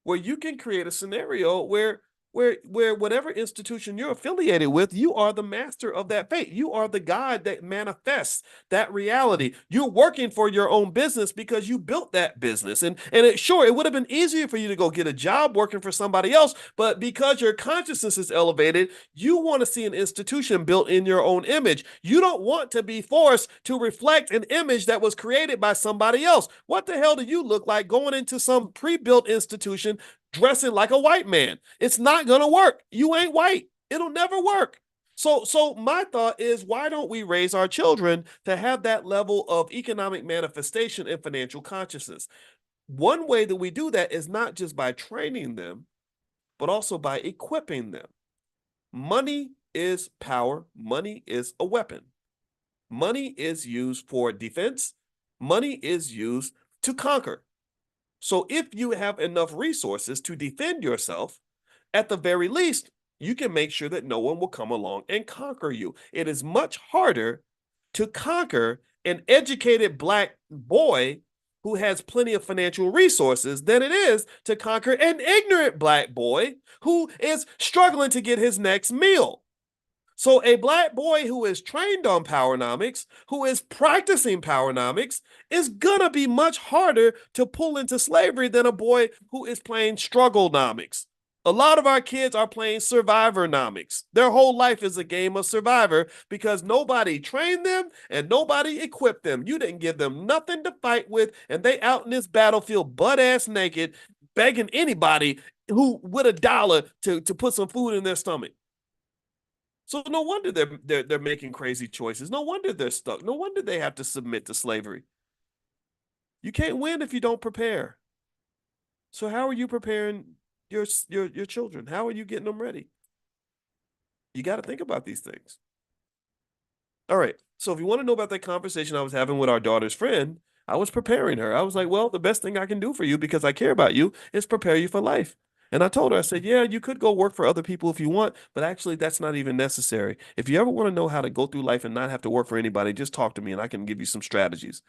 where you can create a scenario where whatever institution you're affiliated with, you are the master of that fate. You are the God that manifests that reality. You're working for your own business because you built that business. And it would have been easier for you to go get a job working for somebody else, but because your consciousness is elevated, you want to see an institution built in your own image. You don't want to be forced to reflect an image that was created by somebody else. What the hell do you look like going into some pre-built institution dressing like a white man? It's not going to work. You ain't white. It'll never work. So my thought is, why don't we raise our children to have that level of economic manifestation and financial consciousness? One way that we do that is not just by training them, but also by equipping them. Money is power. Money is a weapon. Money is used for defense. Money is used to conquer. So if you have enough resources to defend yourself, at the very least, you can make sure that no one will come along and conquer you. It is much harder to conquer an educated Black boy who has plenty of financial resources than it is to conquer an ignorant Black boy who is struggling to get his next meal. So a Black boy who is trained on powernomics, who is practicing powernomics, is gonna be much harder to pull into slavery than a boy who is playing strugglenomics. A lot of our kids are playing survivornomics. Their whole life is a game of survivor because nobody trained them and nobody equipped them. You didn't give them nothing to fight with, and they out in this battlefield butt-ass naked, begging anybody who with $1 to put some food in their stomach. So no wonder they're making crazy choices. No wonder they're stuck. No wonder they have to submit to slavery. You can't win if you don't prepare. So how are you preparing your children? How are you getting them ready? You got to think about these things. All right. So if you want to know about that conversation I was having with our daughter's friend, I was preparing her. I was like, well, the best thing I can do for you, because I care about you, is prepare you for life. And I told her, I said, yeah, you could go work for other people if you want, but actually that's not even necessary. If you ever want to know how to go through life and not have to work for anybody, just talk to me and I can give you some strategies.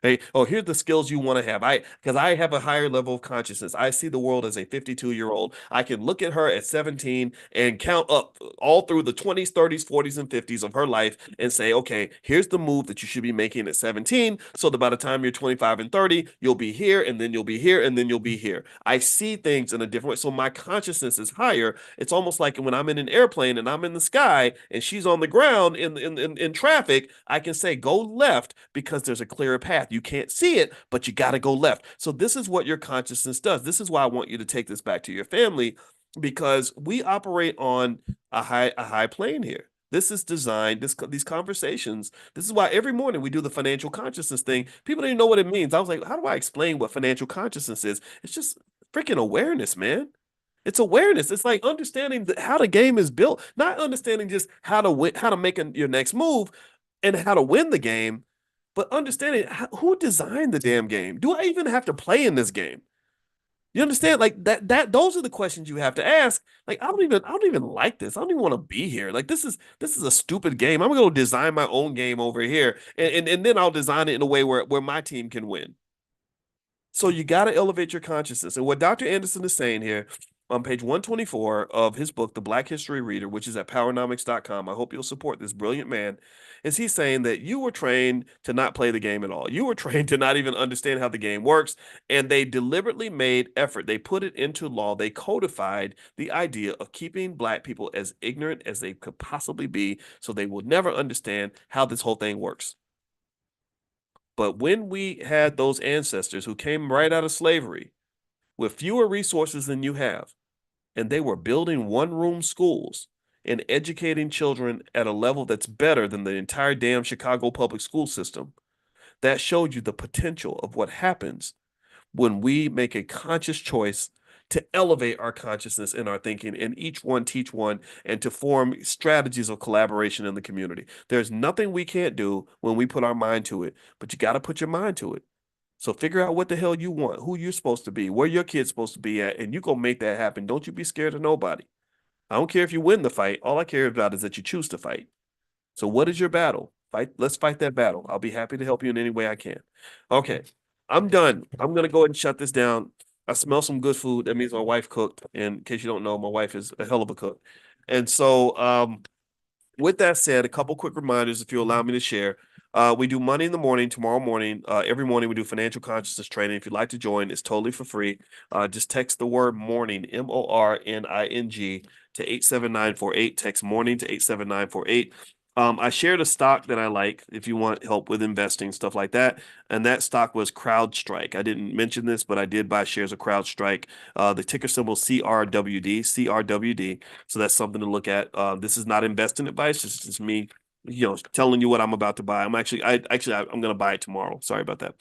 Hey, here's the skills you want to have. Because I have a higher level of consciousness. I see the world as a 52-year-old. I can look at her at 17 and count up all through the 20s, 30s, 40s, and 50s of her life and say, okay, here's the move that you should be making at 17. So that by the time you're 25 and 30, you'll be here, and then you'll be here, and then you'll be here. I see things in a different way. So my consciousness is higher. It's almost like when I'm in an airplane and I'm in the sky and she's on the ground in traffic, I can say, go left because there's a clearer path. You can't see it, but you got to go left. So this is what your consciousness does. This is why I want you to take this back to your family. because we operate on a high plane here. This is designed, these conversations. This is why every morning we do the financial consciousness thing. People don't even know what it means. I was like, how do I explain what financial consciousness is? It's just freaking awareness, man. It's awareness. It's like understanding how the game is built, not understanding just how to win, how to make your next move and how to win the game, but understanding who designed the damn game. Do I even have to play in this game? You understand? Like those are the questions you have to ask. Like I don't even like this. I don't even want to be here. Like this is a stupid game. I'm gonna go design my own game over here. And then I'll design it in a way where my team can win. So you got to elevate your consciousness. And what Dr. Anderson is saying here on page 124 of his book, The Black History Reader, which is at powernomics.com, I hope you'll support this brilliant man, is he's saying that you were trained to not play the game at all. You were trained to not even understand how the game works. And they deliberately made effort. They put it into law. They codified the idea of keeping Black people as ignorant as they could possibly be so they will never understand how this whole thing works. But when we had those ancestors who came right out of slavery with fewer resources than you have, and they were building one-room schools and educating children at a level that's better than the entire damn Chicago public school system, that showed you the potential of what happens when we make a conscious choice to elevate our consciousness and our thinking and each one teach one and to form strategies of collaboration in the community. There's nothing we can't do when we put our mind to it, but you got to put your mind to it. So figure out what the hell you want, who you're supposed to be, where your kid's supposed to be at, and you go make that happen. Don't you be scared of nobody. I don't care if you win the fight. All I care about is that you choose to fight. So what is your battle? Fight. Let's fight that battle. I'll be happy to help you in any way I can. Okay. I'm done. I'm gonna go ahead and shut this down. I smell some good food. That means my wife cooked. And in case you don't know, my wife is a hell of a cook. And so with that said, a couple quick reminders, if you allow me to share. We do Money in the Morning tomorrow morning. Every morning we do financial consciousness training. If you'd like to join, it's totally for free. Just text the word morning, MORNING, to 87948. Text morning to 87948. I shared a stock that I like if you want help with investing, stuff like that. And that stock was CrowdStrike. I didn't mention this, but I did buy shares of CrowdStrike. The ticker symbol CRWD, CRWD. So that's something to look at. This is not investing advice. This is just me, telling you what I'm about to buy. I'm going to buy it tomorrow. Sorry about that.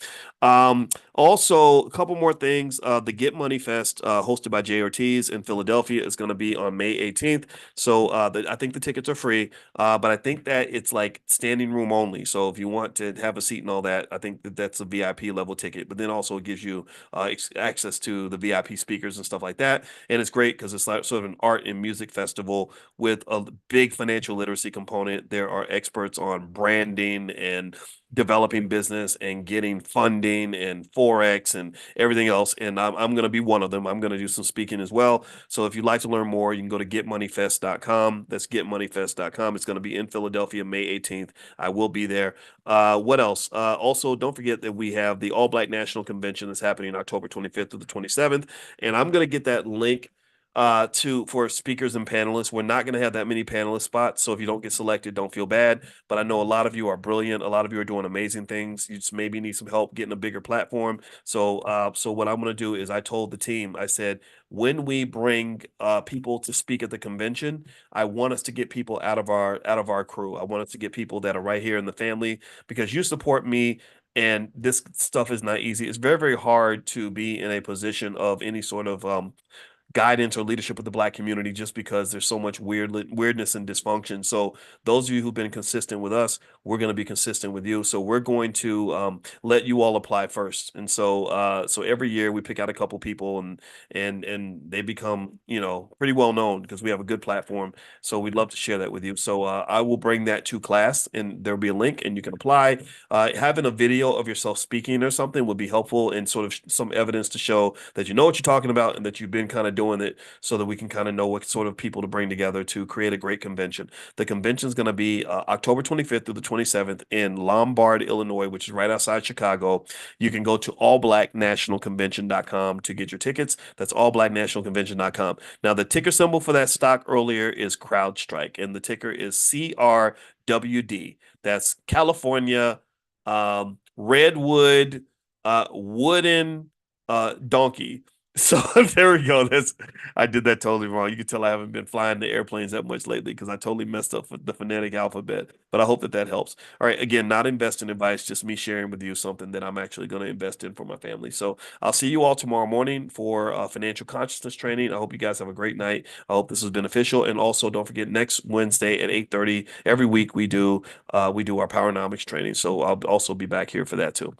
Also, a couple more things. The Get Money Fest, hosted by Jay Ortiz in Philadelphia, is going to be on May 18th. So I think the tickets are free, but I think that it's like standing room only. So if you want to have a seat and all that, I think that's a VIP level ticket. But then also it gives you access to the VIP speakers and stuff like that. And it's great because it's like sort of an art and music festival with a big financial literacy component. There are experts on branding and developing business and getting funding and forex and everything else, and I'm going to be one of them. I'm going to do some speaking as well. So if you'd like to learn more, you can go to getmoneyfest.com. That's getmoneyfest.com. It's going to be in Philadelphia May 18th. I will be there. What else? Also, don't forget that we have the All Black National Convention that's happening October 25th to the 27th, and I'm going to get that link for speakers and panelists. We're not going to have that many panelist spots, so if you don't get selected, don't feel bad. But I know a lot of you are brilliant. A lot of you are doing amazing things. You just maybe need some help getting a bigger platform. So what I'm going to do is I told the team, I said, when we bring people to speak at the convention, I want us to get people out of our crew. I want us to get people that are right here in the family because you support me. And this stuff is not easy. It's very, very hard to be in a position of any sort of guidance or leadership of the Black community just because there's so much weirdness and dysfunction. So those of you who've been consistent with us, we're going to be consistent with you. So we're going to let you all apply first. And so every year we pick out a couple people and they become, pretty well known because we have a good platform. So we'd love to share that with you. So I will bring that to class and there'll be a link and you can apply. Having a video of yourself speaking or something would be helpful and sort of some evidence to show that you know what you're talking about and that you've been kind of doing it so that we can kind of know what sort of people to bring together to create a great convention. The convention is going to be October 25th through the 27th in Lombard, Illinois, which is right outside Chicago. You can go to allblacknationalconvention.com to get your tickets. That's allblacknationalconvention.com. Now, the ticker symbol for that stock earlier is CrowdStrike, and the ticker is CRWD. That's California Redwood Wooden Donkey. So there we go. I did that totally wrong. You can tell I haven't been flying the airplanes that much lately because I totally messed up the phonetic alphabet. But I hope that that helps. All right, again, not investing advice, just me sharing with you something that I'm actually going to invest in for my family. So I'll see you all tomorrow morning for financial consciousness training. I hope you guys have a great night. I hope this was beneficial. And also, don't forget next Wednesday at 8:30 every week we do our Powernomics training. So I'll also be back here for that too.